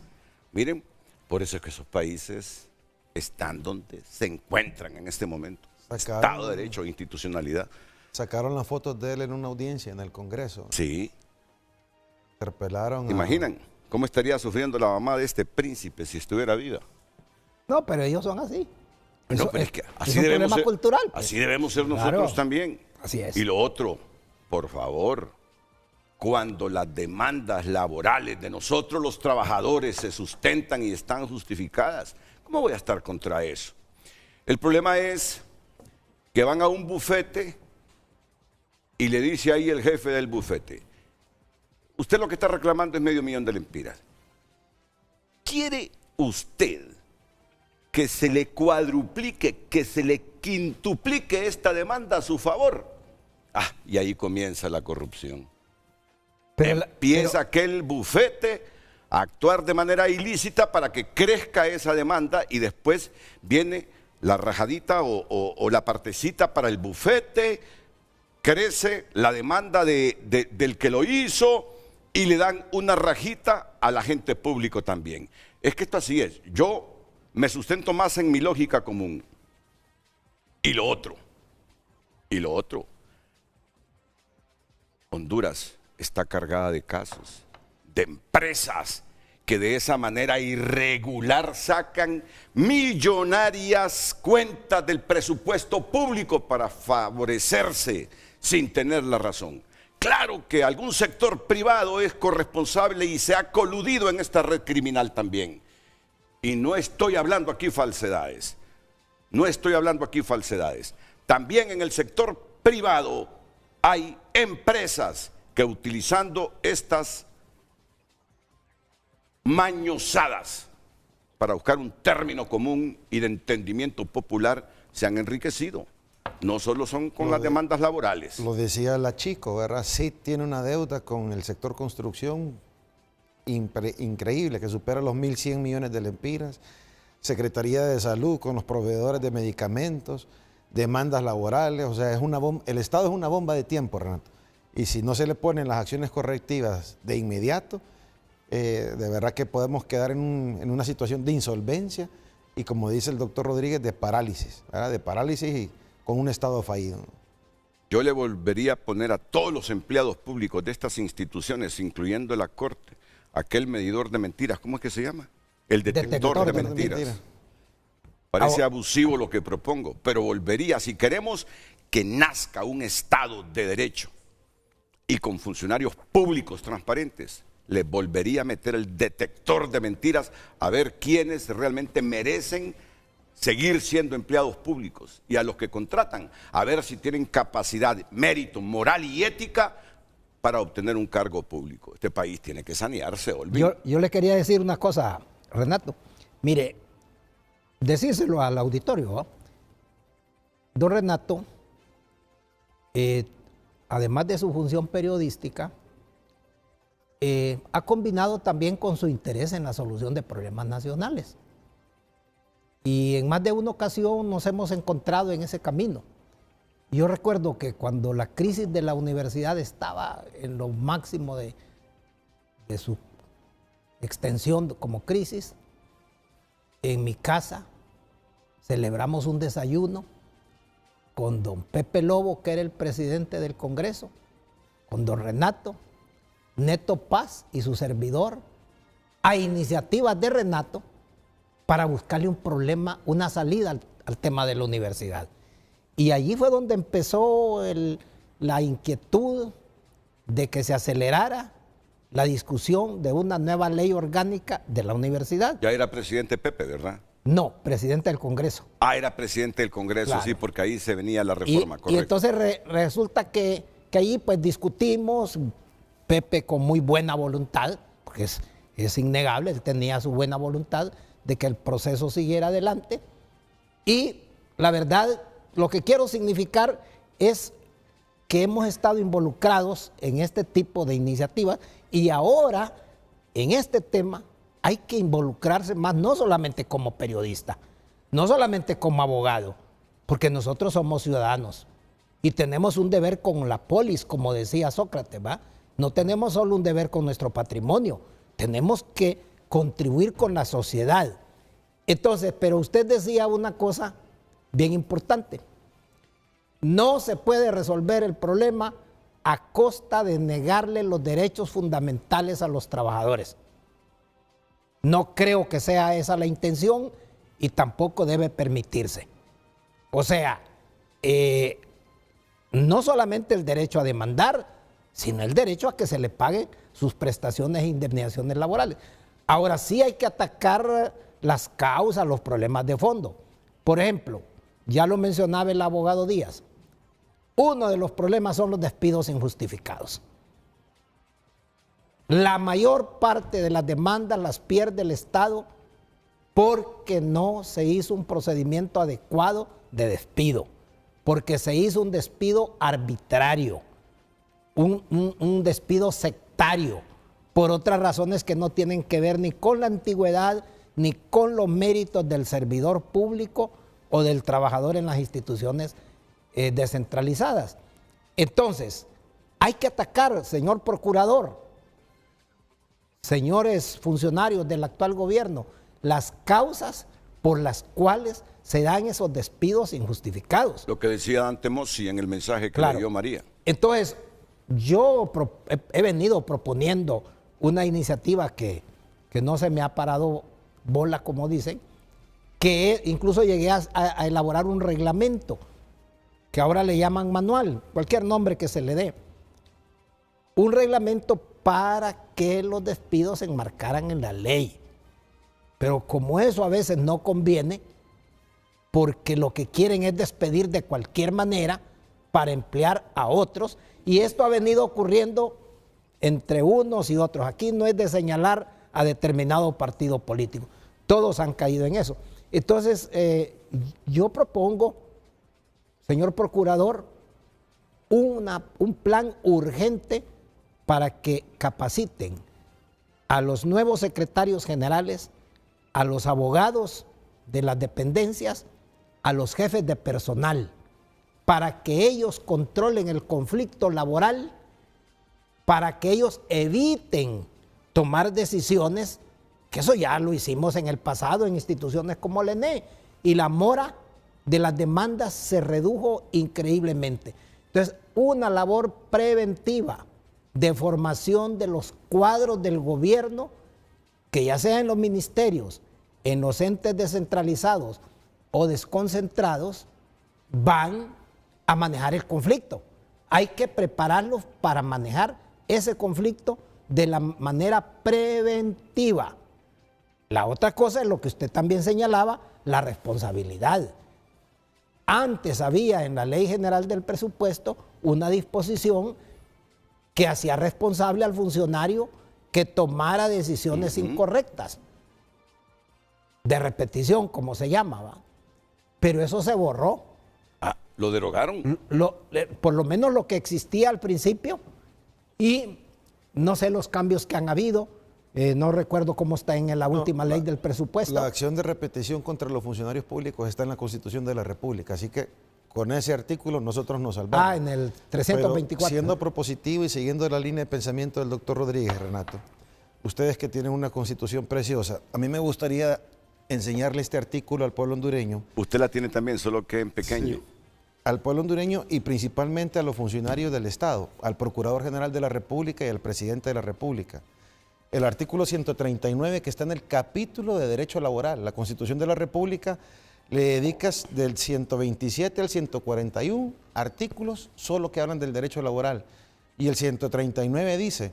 Miren, por eso es que esos países están donde se encuentran en este momento. Estado de Derecho, institucionalidad.
Sacaron las fotos de él en una audiencia en el Congreso.
Sí.
Interpelaron.
¿Imaginan cómo estaría sufriendo la mamá de este príncipe si estuviera viva?
No, pero ellos son así.
No, pero es que así
es un
debemos
problema
ser,
cultural. Pues.
Así debemos ser nosotros también.
Así es.
Y lo otro, por favor, cuando las demandas laborales de nosotros los trabajadores se sustentan y están justificadas. ¿Cómo voy a estar contra eso? El problema es que van a un bufete y le dice ahí el jefe del bufete: usted lo que está reclamando es $500,000 de lempiras. ¿Quiere usted que se le cuadruplique, que se le quintuplique esta demanda a su favor? Y ahí comienza la corrupción. Empieza aquel bufete a actuar de manera ilícita para que crezca esa demanda y después viene la rajadita o la partecita para el bufete, crece la demanda del que lo hizo y le dan una rajita al agente público también. Es que esto así es. Yo me sustento más en mi lógica común. Y lo otro. Honduras está cargada de casos, de empresas que de esa manera irregular sacan millonarias cuentas del presupuesto público para favorecerse sin tener la razón. Claro que algún sector privado es corresponsable y se ha coludido en esta red criminal también. Y no estoy hablando aquí falsedades. También en el sector privado hay empresas que utilizando estas mañosadas para buscar un término común y de entendimiento popular se han enriquecido. No solo son con las demandas laborales.
Lo decía la Chico, ¿verdad? Sí tiene una deuda con el sector construcción increíble, que supera los 1.100 millones de lempiras. Secretaría de Salud con los proveedores de medicamentos, demandas laborales, o sea, el Estado es una bomba de tiempo, Renato. Y si no se le ponen las acciones correctivas de inmediato, de verdad que podemos quedar en una situación de insolvencia y, como dice el doctor Rodríguez, de parálisis, ¿verdad? De parálisis y con un Estado fallido.
Yo le volvería a poner a todos los empleados públicos de estas instituciones, incluyendo la Corte, aquel medidor de mentiras, ¿cómo es que se llama? El detector de mentiras. Parece abusivo lo que propongo, pero volvería, si queremos que nazca un Estado de derecho y con funcionarios públicos transparentes, les volvería a meter el detector de mentiras a ver quiénes realmente merecen seguir siendo empleados públicos y a los que contratan, a ver si tienen capacidad, mérito, moral y ética para obtener un cargo público. Este país tiene que sanearse,
Yo le quería decir una cosa, Renato. Mire, decírselo al auditorio, ¿no? Don Renato, además de su función periodística, ha combinado también con su interés en la solución de problemas nacionales. Y en más de una ocasión nos hemos encontrado en ese camino. Yo recuerdo que cuando la crisis de la universidad estaba en lo máximo de su extensión como crisis, en mi casa celebramos un desayuno con don Pepe Lobo, que era el presidente del Congreso, con don Renato, Neto Paz y su servidor, a iniciativas de Renato para buscarle un problema, una salida al tema de la universidad. Y allí fue donde empezó la inquietud de que se acelerara la discusión de una nueva ley orgánica de la universidad.
Ya era presidente Pepe, ¿verdad?
No, presidente del Congreso.
Era presidente del Congreso, claro. Sí, porque ahí se venía la reforma, correcto.
Y entonces resulta que allí pues discutimos, Pepe con muy buena voluntad, porque es innegable, él tenía su buena voluntad de que el proceso siguiera adelante. Y la verdad, lo que quiero significar es que hemos estado involucrados en este tipo de iniciativas y ahora en este tema hay que involucrarse más, no solamente como periodista, no solamente como abogado, porque nosotros somos ciudadanos y tenemos un deber con la polis, como decía Sócrates, ¿va? No tenemos solo un deber con nuestro patrimonio, tenemos que contribuir con la sociedad. Entonces, pero usted decía una cosa bien importante. No se puede resolver el problema a costa de negarle los derechos fundamentales a los trabajadores. No creo que sea esa la intención y tampoco debe permitirse. O sea, no solamente el derecho a demandar, sino el derecho a que se le paguen sus prestaciones e indemnizaciones laborales. Ahora sí hay que atacar las causas, los problemas de fondo. Por ejemplo, ya lo mencionaba el abogado Díaz, uno de los problemas son los despidos injustificados. La mayor parte de las demandas las pierde el Estado porque no se hizo un procedimiento adecuado de despido, porque se hizo un despido arbitrario, un despido sectario, por otras razones que no tienen que ver ni con la antigüedad, ni con los méritos del servidor público o del trabajador en las instituciones descentralizadas. Entonces, hay que atacar, señor procurador, señores funcionarios del actual gobierno, las causas por las cuales se dan esos despidos injustificados.
Lo que decía Dante Mossi en el mensaje que le dio María.
Entonces, yo he venido proponiendo una iniciativa que no se me ha parado bola, como dicen, que incluso llegué a elaborar un reglamento, que ahora le llaman manual, cualquier nombre que se le dé. Un reglamento para que los despidos se enmarcaran en la ley. Pero como eso a veces no conviene, porque lo que quieren es despedir de cualquier manera para emplear a otros, y esto ha venido ocurriendo entre unos y otros. Aquí no es de señalar a determinado partido político. Todos han caído en eso. Entonces, yo propongo, señor procurador, un plan urgente para que capaciten a los nuevos secretarios generales, a los abogados de las dependencias, a los jefes de personal, para que ellos controlen el conflicto laboral, para que ellos eviten tomar decisiones, que eso ya lo hicimos en el pasado en instituciones como la ENE, y la mora de las demandas se redujo increíblemente. Entonces, una labor preventiva de formación de los cuadros del gobierno, que ya sea en los ministerios, en los entes descentralizados o desconcentrados, van a manejar el conflicto. Hay que prepararlos para manejar ese conflicto de la manera preventiva. La otra cosa es lo que usted también señalaba, la responsabilidad. Antes había en la Ley General del Presupuesto una disposición que hacía responsable al funcionario que tomara decisiones incorrectas, de repetición, como se llamaba. Pero eso se borró.
Ah, ¿lo derogaron?
Por lo menos lo que existía al principio, y no sé los cambios que han habido. No recuerdo cómo está en la última ley del presupuesto.
La acción de repetición contra los funcionarios públicos está en la Constitución de la República, así que con ese artículo nosotros nos salvamos.
Ah, en el 324.
Pero siendo propositivo y siguiendo la línea de pensamiento del doctor Rodríguez, Renato, ustedes que tienen una Constitución preciosa, a mí me gustaría enseñarle este artículo al pueblo hondureño.
Usted la tiene también, solo que en pequeño.
Sí, al pueblo hondureño y principalmente a los funcionarios del Estado, al Procurador General de la República y al Presidente de la República. El artículo 139, que está en el capítulo de Derecho Laboral. La Constitución de la República le dedicas del 127 al 141 artículos solo que hablan del derecho laboral. Y el 139 dice,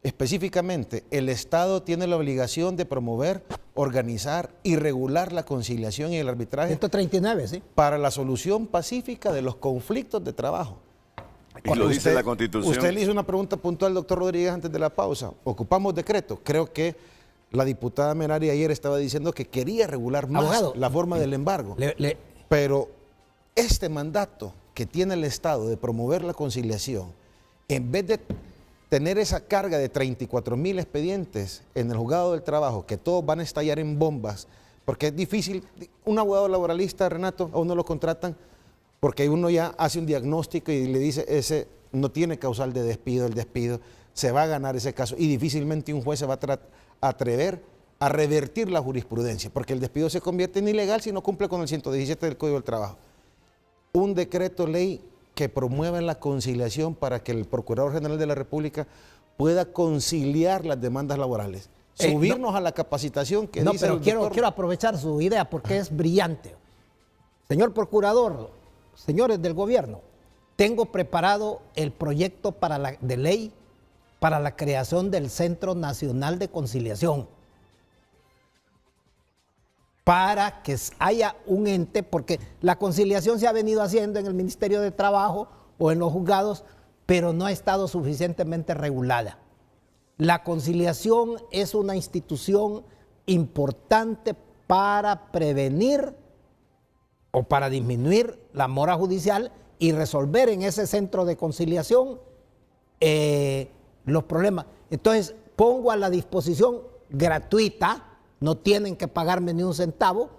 específicamente, el Estado tiene la obligación de promover, organizar y regular la conciliación y el arbitraje.
139, sí.
Para la solución pacífica de los conflictos de trabajo.
Y lo dice la Constitución.
Usted le hizo una pregunta puntual al doctor Rodríguez antes de la pausa. ¿Ocupamos decreto? Creo que la diputada Merari ayer estaba diciendo que quería regular más la forma del embargo. Pero este mandato que tiene el Estado de promover la conciliación, en vez de tener esa carga de 34,000 expedientes en el juzgado del trabajo, que todos van a estallar en bombas, porque es difícil, un abogado laboralista, Renato, a uno lo contratan porque uno ya hace un diagnóstico y le dice, ese no tiene causal de despido, el despido se va a ganar ese caso, y difícilmente un juez se va a atrever a revertir la jurisprudencia, porque el despido se convierte en ilegal si no cumple con el 117 del Código del Trabajo. Un decreto ley que promueva la conciliación para que el Procurador General de la República pueda conciliar las demandas laborales. Subirnos a la capacitación que dice
pero quiero aprovechar su idea porque es brillante. Señor Procurador, señores del gobierno, tengo preparado el proyecto de ley para la creación del Centro Nacional de Conciliación, para que haya un ente, porque la conciliación se ha venido haciendo en el Ministerio de Trabajo o en los juzgados, pero no ha estado suficientemente regulada. La conciliación es una institución importante para prevenir o para disminuir la mora judicial y resolver en ese centro de conciliación los problemas. Entonces, pongo a la disposición gratuita, no tienen que pagarme ni un centavo,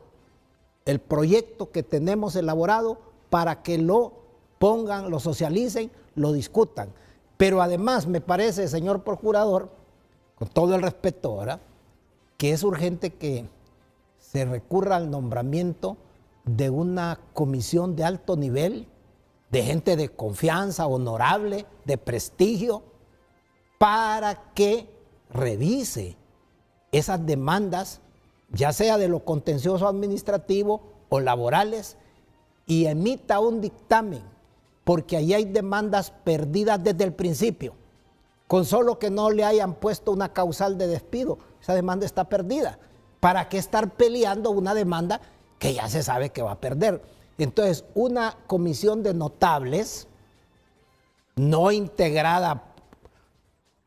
el proyecto que tenemos elaborado para que lo pongan, lo socialicen, lo discutan. Pero además me parece, señor procurador, con todo el respeto ahora, que es urgente que se recurra al nombramiento de una comisión de alto nivel, de gente de confianza, honorable, de prestigio, para que revise esas demandas, ya sea de lo contencioso administrativo o laborales, y emita un dictamen, porque ahí hay demandas perdidas desde el principio. Con solo que no le hayan puesto una causal de despido, esa demanda está perdida. ¿Para qué estar peleando una demanda que ya se sabe que va a perder? Entonces, una comisión de notables, no integrada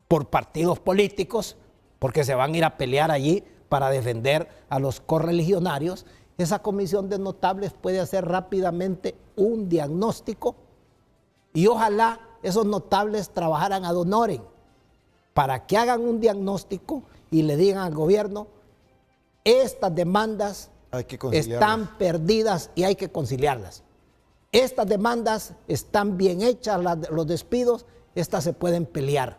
por partidos políticos, porque se van a ir a pelear allí para defender a los correligionarios, esa comisión de notables puede hacer rápidamente un diagnóstico y ojalá esos notables trabajaran ad honorem para que hagan un diagnóstico y le digan al gobierno, estas demandas están perdidas y hay que conciliarlas. Estas demandas están bien hechas, los despidos, estas se pueden pelear.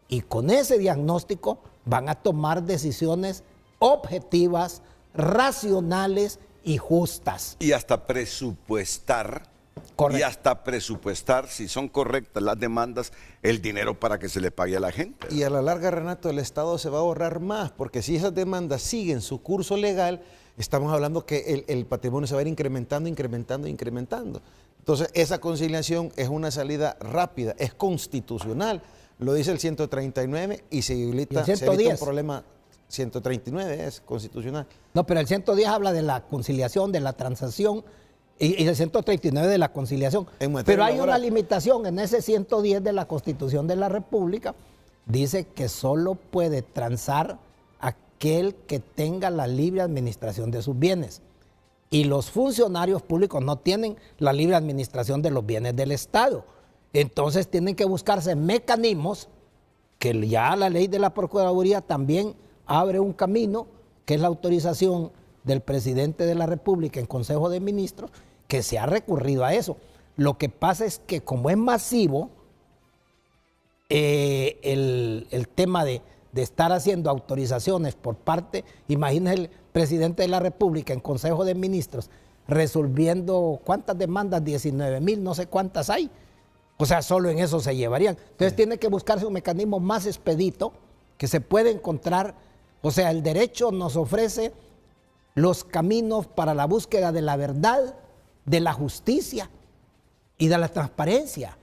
Y con ese diagnóstico van a tomar decisiones objetivas, racionales y justas.
Y hasta presupuestar. Correcto. Y hasta presupuestar, si son correctas las demandas, el dinero para que se le pague a la gente.
Y a la larga, Renato, el Estado se va a ahorrar más, porque si esas demandas siguen su curso legal, estamos hablando que el patrimonio se va a ir incrementando. Entonces, esa conciliación es una salida rápida, es constitucional. Lo dice el 139 y se evita un problema. 139 es constitucional.
No, pero el 110 habla de la conciliación, de la transacción, y el 139 de la conciliación. Pero hay una limitación en ese 110 de la Constitución de la República. Dice que solo puede transar aquel que tenga la libre administración de sus bienes. Y los funcionarios públicos no tienen la libre administración de los bienes del Estado. Entonces tienen que buscarse mecanismos que ya la ley de la Procuraduría también abre un camino, que es la autorización del presidente de la República en Consejo de Ministros, que se ha recurrido a eso. Lo que pasa es que como es masivo el tema de estar haciendo autorizaciones por parte, imagínense el presidente de la República en Consejo de Ministros resolviendo ¿cuántas demandas? 19,000, no sé cuántas hay. O sea, solo en eso se llevarían. Entonces tiene que buscarse un mecanismo más expedito que se puede encontrar. O sea, el derecho nos ofrece los caminos para la búsqueda de la verdad, de la justicia y de la transparencia.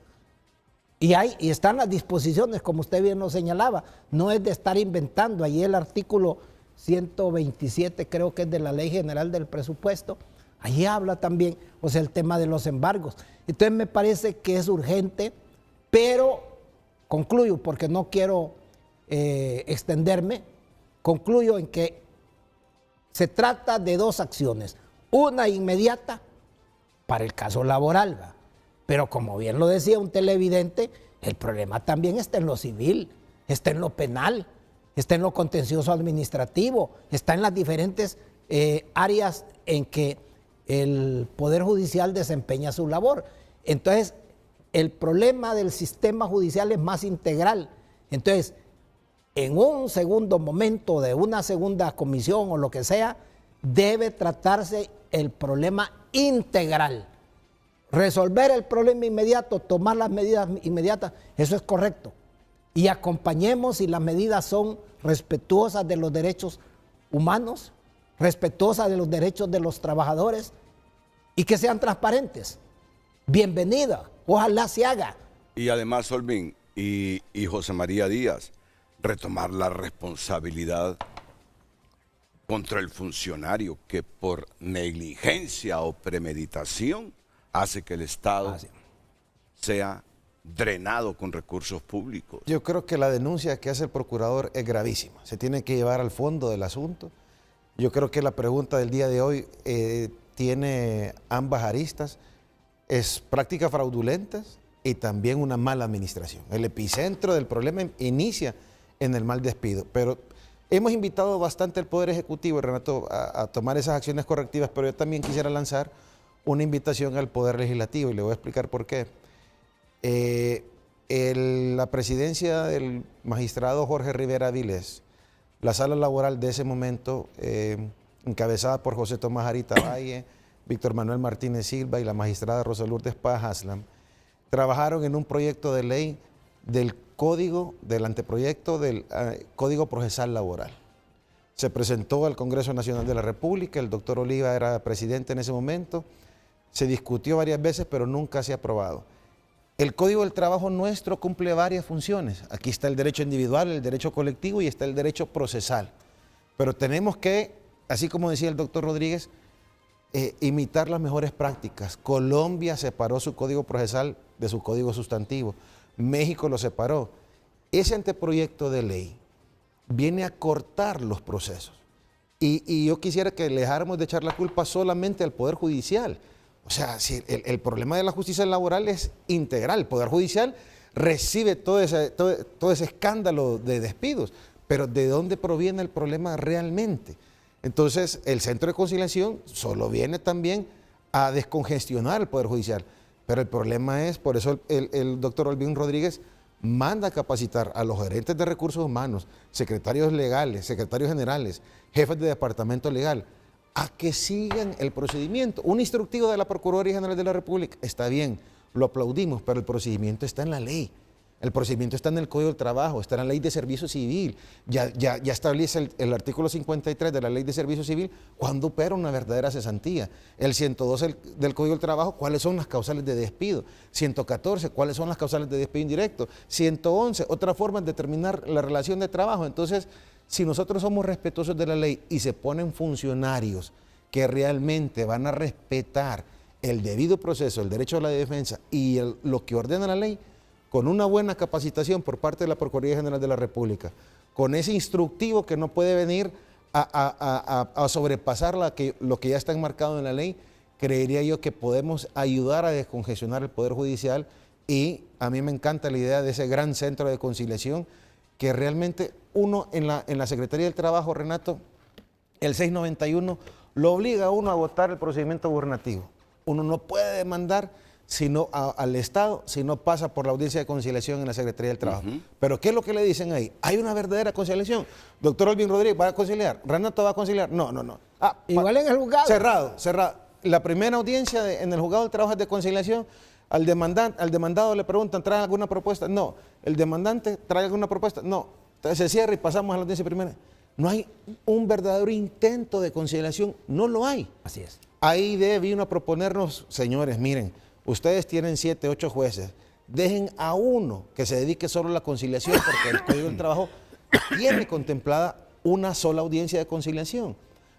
Y están las disposiciones, como usted bien lo señalaba. No es de estar inventando. Allí el artículo 127, creo que es de la Ley General del Presupuesto, allí habla también, o sea, el tema de los embargos. Entonces me parece que es urgente, pero concluyo, porque no quiero extenderme, concluyo en que se trata de dos acciones. Una inmediata para el caso laboral, ¿va? Pero como bien lo decía un televidente, el problema también está en lo civil, está en lo penal, está en lo contencioso administrativo, está en las diferentes áreas en que el Poder Judicial desempeña su labor. Entonces, el problema del sistema judicial es más integral. Entonces, en un segundo momento de una segunda comisión o lo que sea, debe tratarse el problema integral. Resolver el problema inmediato, tomar las medidas inmediatas, eso es correcto. Y acompañemos si las medidas son respetuosas de los derechos humanos, respetuosas de los derechos de los trabajadores y que sean transparentes. Bienvenida. Ojalá se haga.
Y además, Olvin y José María Díaz, retomar la responsabilidad contra el funcionario que por negligencia o premeditación hace que el Estado sea drenado con recursos públicos.
Yo creo que la denuncia que hace el procurador es gravísima. Se tiene que llevar al fondo del asunto. Yo creo que la pregunta del día de hoy tiene ambas aristas. Es prácticas fraudulentas y también una mala administración. El epicentro del problema inicia en el mal despido. Pero hemos invitado bastante al Poder Ejecutivo, Renato, a tomar esas acciones correctivas, pero yo también quisiera lanzar una invitación al Poder Legislativo y le voy a explicar por qué. La presidencia del magistrado Jorge Rivera Vilés, la sala laboral de ese momento, encabezada por José Tomás Arita Valle, Víctor Manuel Martínez Silva y la magistrada Rosa Lourdes Paz Haslam, trabajaron en un proyecto de ley del anteproyecto del Código Procesal Laboral. Se presentó al Congreso Nacional de la República, el doctor Oliva era presidente en ese momento, se discutió varias veces, pero nunca se ha aprobado. El Código del Trabajo nuestro cumple varias funciones. Aquí está el derecho individual, el derecho colectivo y está el derecho procesal. Pero tenemos que, así como decía el doctor Rodríguez, imitar las mejores prácticas. Colombia separó su Código Procesal de su Código Sustantivo. México lo separó. Ese anteproyecto de ley viene a cortar los procesos. Y yo quisiera que le dejáramos de echar la culpa solamente al Poder Judicial. O sea, si el problema de la justicia laboral es integral. El Poder Judicial recibe todo ese escándalo de despidos, pero ¿de dónde proviene el problema realmente? Entonces, el Centro de Conciliación solo viene también a descongestionar el Poder Judicial. Pero el problema es, por eso el doctor Olvin Rodríguez manda a capacitar a los gerentes de recursos humanos, secretarios legales, secretarios generales, jefes de departamento legal, a que sigan el procedimiento. Un instructivo de la Procuraduría General de la República está bien, lo aplaudimos, pero el procedimiento está en la ley. El procedimiento está en el Código del Trabajo, está en la Ley de Servicio Civil. Ya establece el artículo 53 de la Ley de Servicio Civil cuándo opera una verdadera cesantía. El 112 del Código del Trabajo, cuáles son las causales de despido. 114, cuáles son las causales de despido indirecto. 111, otra forma de determinar la relación de trabajo. Entonces, si nosotros somos respetuosos de la ley y se ponen funcionarios que realmente van a respetar el debido proceso, el derecho a la defensa y lo que ordena la ley, con una buena capacitación por parte de la Procuraduría General de la República, con ese instructivo que no puede venir a sobrepasar lo que ya está enmarcado en la ley, creería yo que podemos ayudar a descongestionar el Poder Judicial y a mí me encanta la idea de ese gran centro de conciliación que realmente uno en la Secretaría del Trabajo, Renato, el 691 lo obliga a uno a votar el procedimiento gubernativo. Uno no puede demandar al Estado si no pasa por la audiencia de conciliación en la Secretaría del Trabajo. Pero ¿qué es lo que le dicen ahí? ¿Hay una verdadera conciliación? Doctor Olvin Rodríguez, ¿va a conciliar? ¿Renato va a conciliar? No.
Igual en el juzgado.
Cerrado. La primera audiencia en el juzgado del trabajo es de conciliación. Al demandado le preguntan, ¿trae alguna propuesta? No. ¿El demandante trae alguna propuesta? No. Entonces se cierra y pasamos a la audiencia primera. No hay un verdadero intento de conciliación, no lo hay.
Así es.
Ahí vino a proponernos, señores, miren, ustedes tienen 7, 8 jueces, dejen a uno que se dedique solo a la conciliación, porque el Código del Trabajo tiene contemplada una sola audiencia de conciliación,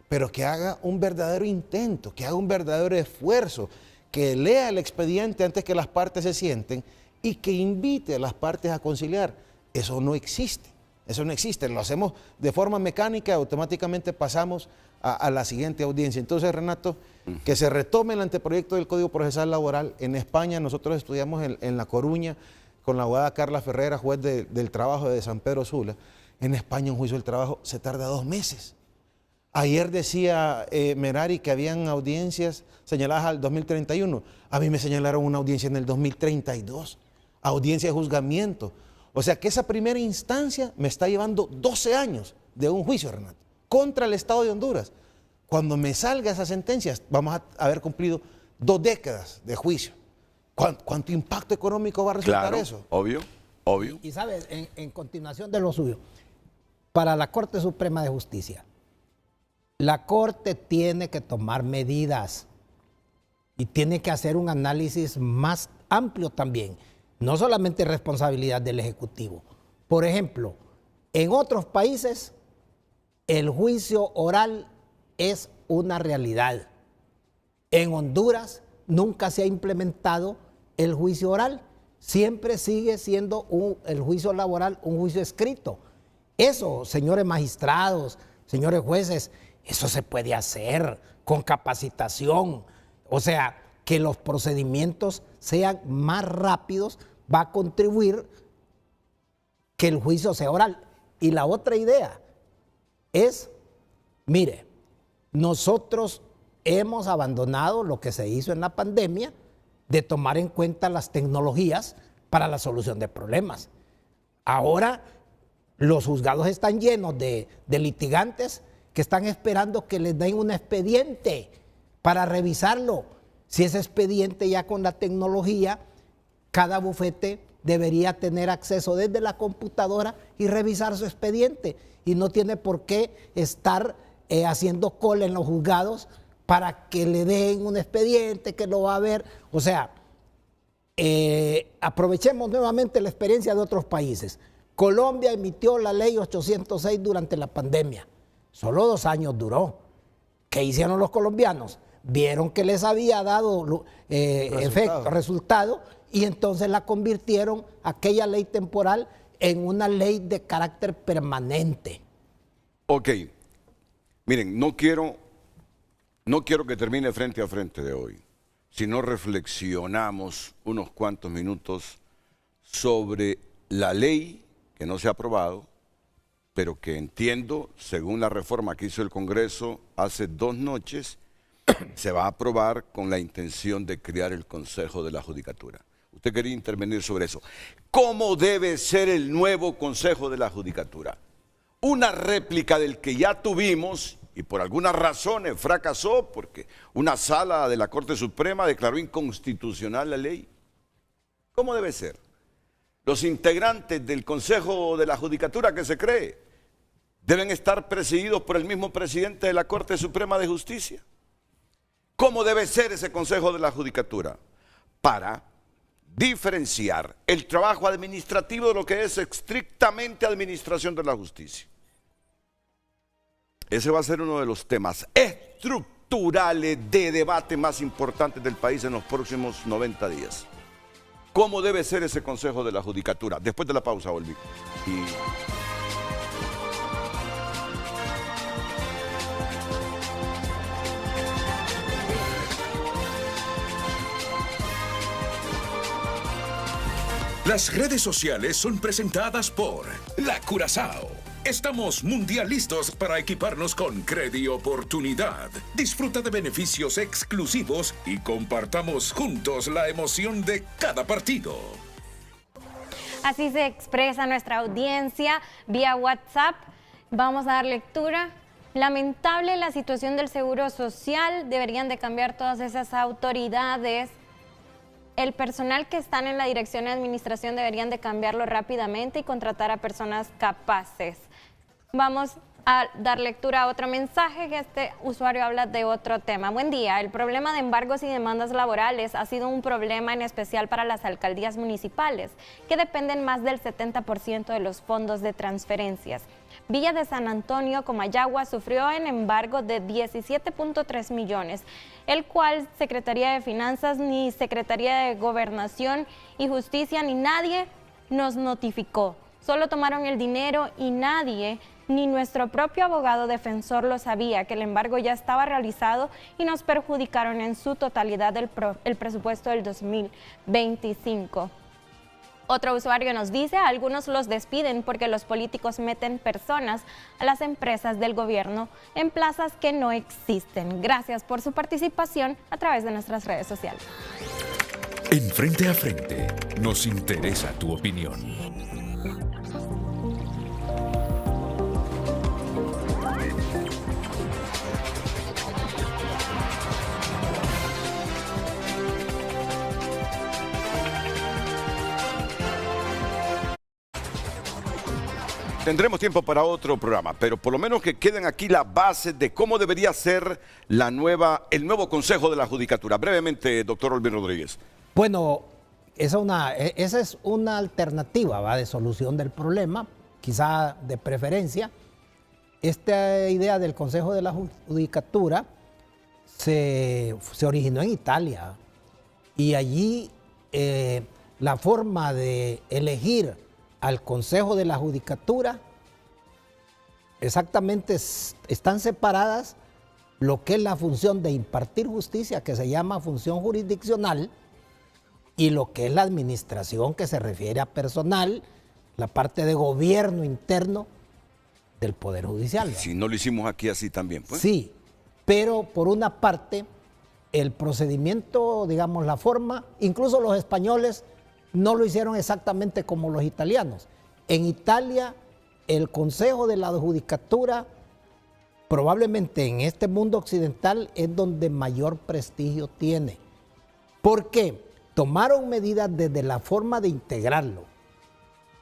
pero que haga un verdadero intento, que haga un verdadero esfuerzo, que lea el expediente antes que las partes se sienten y que invite a las partes a conciliar. Eso no existe, lo hacemos de forma mecánica, automáticamente pasamos a la siguiente audiencia. Entonces, Renato, que se retome el anteproyecto del Código Procesal Laboral. En España nosotros estudiamos en La Coruña con la abogada Carla Ferrera, juez del trabajo de San Pedro Sula. En España un juicio del trabajo se tarda 2 meses. Ayer decía Merari que habían audiencias señaladas al 2031. A mí me señalaron una audiencia en el 2032, audiencia de juzgamiento. O sea que esa primera instancia me está llevando 12 años de un juicio, Renato, contra el Estado de Honduras. Cuando me salga esa sentencia, vamos a haber cumplido 2 décadas de juicio. ¿Cuánto impacto económico va a resultar eso?
Obvio.
Y sabes, en continuación de lo suyo, para la Corte Suprema de Justicia, la Corte tiene que tomar medidas y tiene que hacer un análisis más amplio también. No solamente responsabilidad del Ejecutivo. Por ejemplo, en otros países el juicio oral es una realidad. En Honduras nunca se ha implementado el juicio oral. Siempre sigue siendo el juicio laboral un juicio escrito. Eso, señores magistrados, señores jueces, eso se puede hacer con capacitación. O sea, que los procedimientos sean más rápidos va a contribuir que el juicio sea oral. Y la otra idea es, mire, nosotros hemos abandonado lo que se hizo en la pandemia de tomar en cuenta las tecnologías para la solución de problemas. Ahora los juzgados están llenos de litigantes que están esperando que les den un expediente para revisarlo. Si ese expediente ya con la tecnología, cada bufete debería tener acceso desde la computadora y revisar su expediente. Y no tiene por qué estar haciendo cola en los juzgados para que le den un expediente que lo va a ver. O sea, aprovechemos nuevamente la experiencia de otros países. Colombia emitió la ley 806 durante la pandemia. Solo 2 años duró. ¿Qué hicieron los colombianos? Vieron que les había dado resultado, y entonces la convirtieron, aquella ley temporal, en una ley de carácter permanente.
Ok. Miren, no quiero que termine frente a frente de hoy, si no reflexionamos unos cuantos minutos sobre la ley que no se ha aprobado, pero que entiendo, según la reforma que hizo el Congreso hace 2 noches, se va a aprobar con la intención de crear el Consejo de la Judicatura. Usted quería intervenir sobre eso. ¿Cómo debe ser el nuevo Consejo de la Judicatura? Una réplica del que ya tuvimos y por algunas razones fracasó porque una sala de la Corte Suprema declaró inconstitucional la ley. ¿Cómo debe ser? Los integrantes del Consejo de la Judicatura que se cree deben estar presididos por el mismo presidente de la Corte Suprema de Justicia. ¿Cómo debe ser ese Consejo de la Judicatura? Para diferenciar el trabajo administrativo de lo que es estrictamente administración de la justicia. Ese va a ser uno de los temas estructurales de debate más importantes del país en los próximos 90 días. ¿Cómo debe ser ese Consejo de la Judicatura? Después de la pausa, volví.
Las redes sociales son presentadas por La Curazao. Estamos mundialistas para equiparnos con Credi Oportunidad. Disfruta de beneficios exclusivos y compartamos juntos la emoción de cada partido.
Así se expresa nuestra audiencia vía WhatsApp. Vamos a dar lectura. Lamentable la situación del Seguro Social. Deberían de cambiar todas esas autoridades. El personal que están en la dirección de administración deberían de cambiarlo rápidamente y contratar a personas capaces. Vamos a dar lectura a otro mensaje que este usuario habla de otro tema. Buen día. El problema de embargos y demandas laborales ha sido un problema en especial para las alcaldías municipales, que dependen más del 70% de los fondos de transferencias. Villa de San Antonio, Comayagua, sufrió en embargo de 17.3 millones, el cual Secretaría de Finanzas, ni Secretaría de Gobernación y Justicia, ni nadie nos notificó. Solo tomaron el dinero y nadie, ni nuestro propio abogado defensor lo sabía, que el embargo ya estaba realizado y nos perjudicaron en su totalidad el presupuesto del 2025. Otro usuario nos dice, a algunos los despiden porque los políticos meten personas a las empresas del gobierno en plazas que no existen. Gracias por su participación a través de nuestras redes sociales.
En Frente a Frente, nos interesa tu opinión.
Tendremos tiempo para otro programa, pero por lo menos que queden aquí las bases de cómo debería ser el nuevo Consejo de la Judicatura. Brevemente, doctor Olvin Rodríguez.
Bueno, esa es una alternativa, ¿va?, de solución del problema, quizá de preferencia. Esta idea del Consejo de la Judicatura se originó en Italia y allí la forma de elegir al Consejo de la Judicatura exactamente están separadas lo que es la función de impartir justicia, que se llama función jurisdiccional, y lo que es la administración, que se refiere a personal, la parte de gobierno interno del Poder Judicial.
Si no lo hicimos aquí así también, pues.
Sí, pero por una parte, el procedimiento, digamos, la forma, incluso los españoles no lo hicieron exactamente como los italianos. En Italia, el Consejo de la Judicatura, probablemente en este mundo occidental, es donde mayor prestigio tiene. ¿Por qué? Tomaron medidas desde la forma de integrarlo.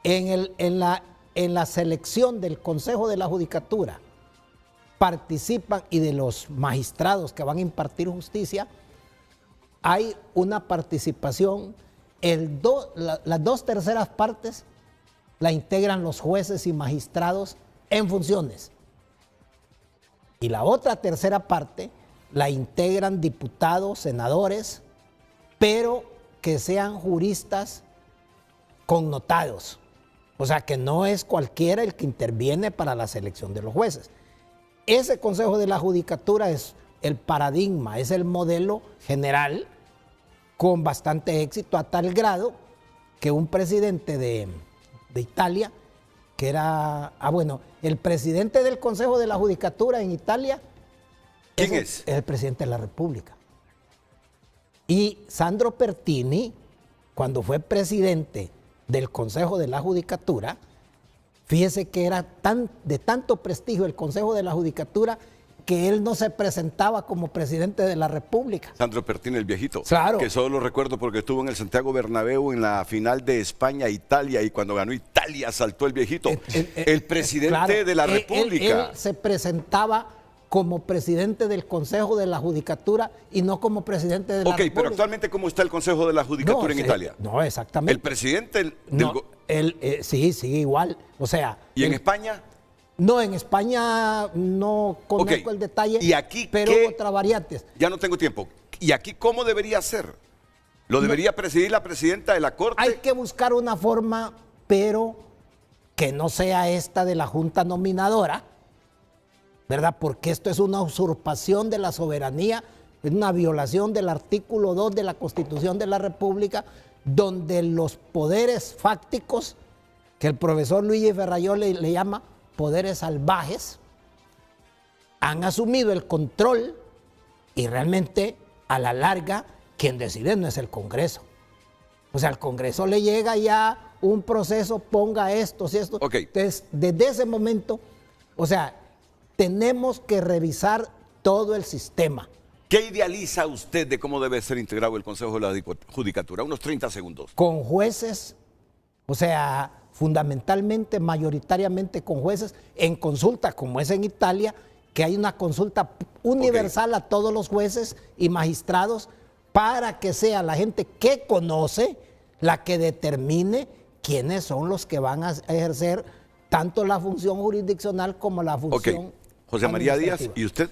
En la selección del Consejo de la Judicatura participan, y de los magistrados que van a impartir justicia, hay una participación, las 2/3 partes la integran los jueces y magistrados en funciones. Y la otra 1/3 parte la integran diputados, senadores, pero que sean juristas connotados. O sea, que no es cualquiera el que interviene para la selección de los jueces. Ese Consejo de la Judicatura es el paradigma, es el modelo general con bastante éxito, a tal grado que un presidente de Italia, que era, el presidente del Consejo de la Judicatura en Italia,
¿quién es?
Es el presidente de la República. Y Sandro Pertini, cuando fue presidente del Consejo de la Judicatura, fíjese que era de tanto prestigio el Consejo de la Judicatura que él no se presentaba como presidente de la República.
Sandro Pertini, el viejito.
Claro.
Que solo lo recuerdo porque estuvo en el Santiago Bernabéu en la final de España-Italia, y cuando ganó Italia saltó el viejito. El presidente
claro,
de la República.
Él se presentaba como presidente del Consejo de la Judicatura y no como presidente de la República.
Ok, pero actualmente, ¿cómo está el Consejo de la Judicatura en Italia?
No, exactamente.
El presidente
sí, sigue igual. O sea.
¿Y en España?
No, en España no conozco el detalle.
¿Y aquí
pero
qué?
Otras variantes.
Ya no tengo tiempo. ¿Y aquí cómo debería ser? ¿Lo debería presidir la presidenta de la Corte?
Hay que buscar una forma, pero que no sea esta de la Junta Nominadora, ¿verdad? Porque esto es una usurpación de la soberanía, es una violación del artículo 2 de la Constitución de la República, donde los poderes fácticos, que el profesor Luigi Ferrayol le llama poderes salvajes, han asumido el control, y realmente a la larga quien decide no es el Congreso. O sea, al Congreso le llega ya un proceso, ponga esto, si esto.
Okay.
Entonces, desde ese momento, o sea, tenemos que revisar todo el sistema.
¿Qué idealiza usted de cómo debe ser integrado el Consejo de la Judicatura? Unos 30 segundos.
Con jueces, o sea, fundamentalmente, mayoritariamente con jueces, en consulta, como es en Italia, que hay una consulta universal a todos los jueces y magistrados, para que sea la gente que conoce la que determine quiénes son los que van a ejercer tanto la función jurisdiccional como la función
José María Díaz, ¿y usted?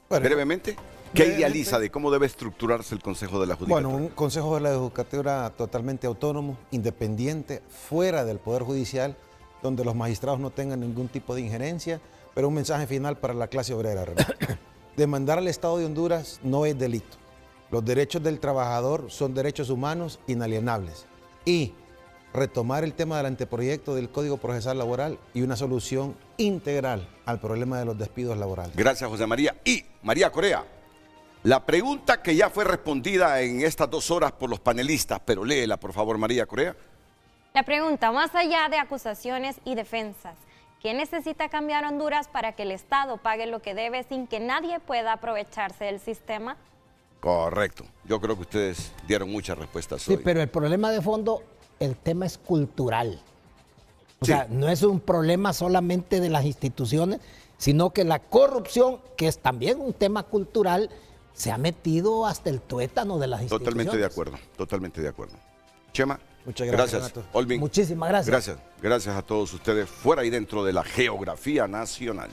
Bueno,
brevemente, ¿qué idealiza de cómo debe estructurarse el Consejo de la Judicatura?
Bueno, un Consejo de la Judicatura totalmente autónomo, independiente, fuera del Poder Judicial, donde los magistrados no tengan ningún tipo de injerencia, pero un mensaje final para la clase obrera, Renato. Demandar al Estado de Honduras no es delito. Los derechos del trabajador son derechos humanos inalienables. Y retomar el tema del anteproyecto del Código Procesal Laboral y una solución integral al problema de los despidos laborales.
Gracias, José María. Y María Corea, la pregunta que ya fue respondida en estas 2 horas por los panelistas, pero léela, por favor, María Corea.
La pregunta, más allá de acusaciones y defensas, ¿qué necesita cambiar Honduras para que el Estado pague lo que debe sin que nadie pueda aprovecharse del sistema?
Correcto. Yo creo que ustedes dieron muchas respuestas hoy.
Sí, pero el problema de fondo, el tema es cultural. O sea, no es un problema solamente de las instituciones, sino que la corrupción, que es también un tema cultural, se ha metido hasta el tuétano de las instituciones.
Totalmente de acuerdo, totalmente de acuerdo. Chema.
Muchas gracias,
Gracias, Olvin.
Muchísimas gracias.
Gracias a todos ustedes fuera y dentro de la geografía nacional.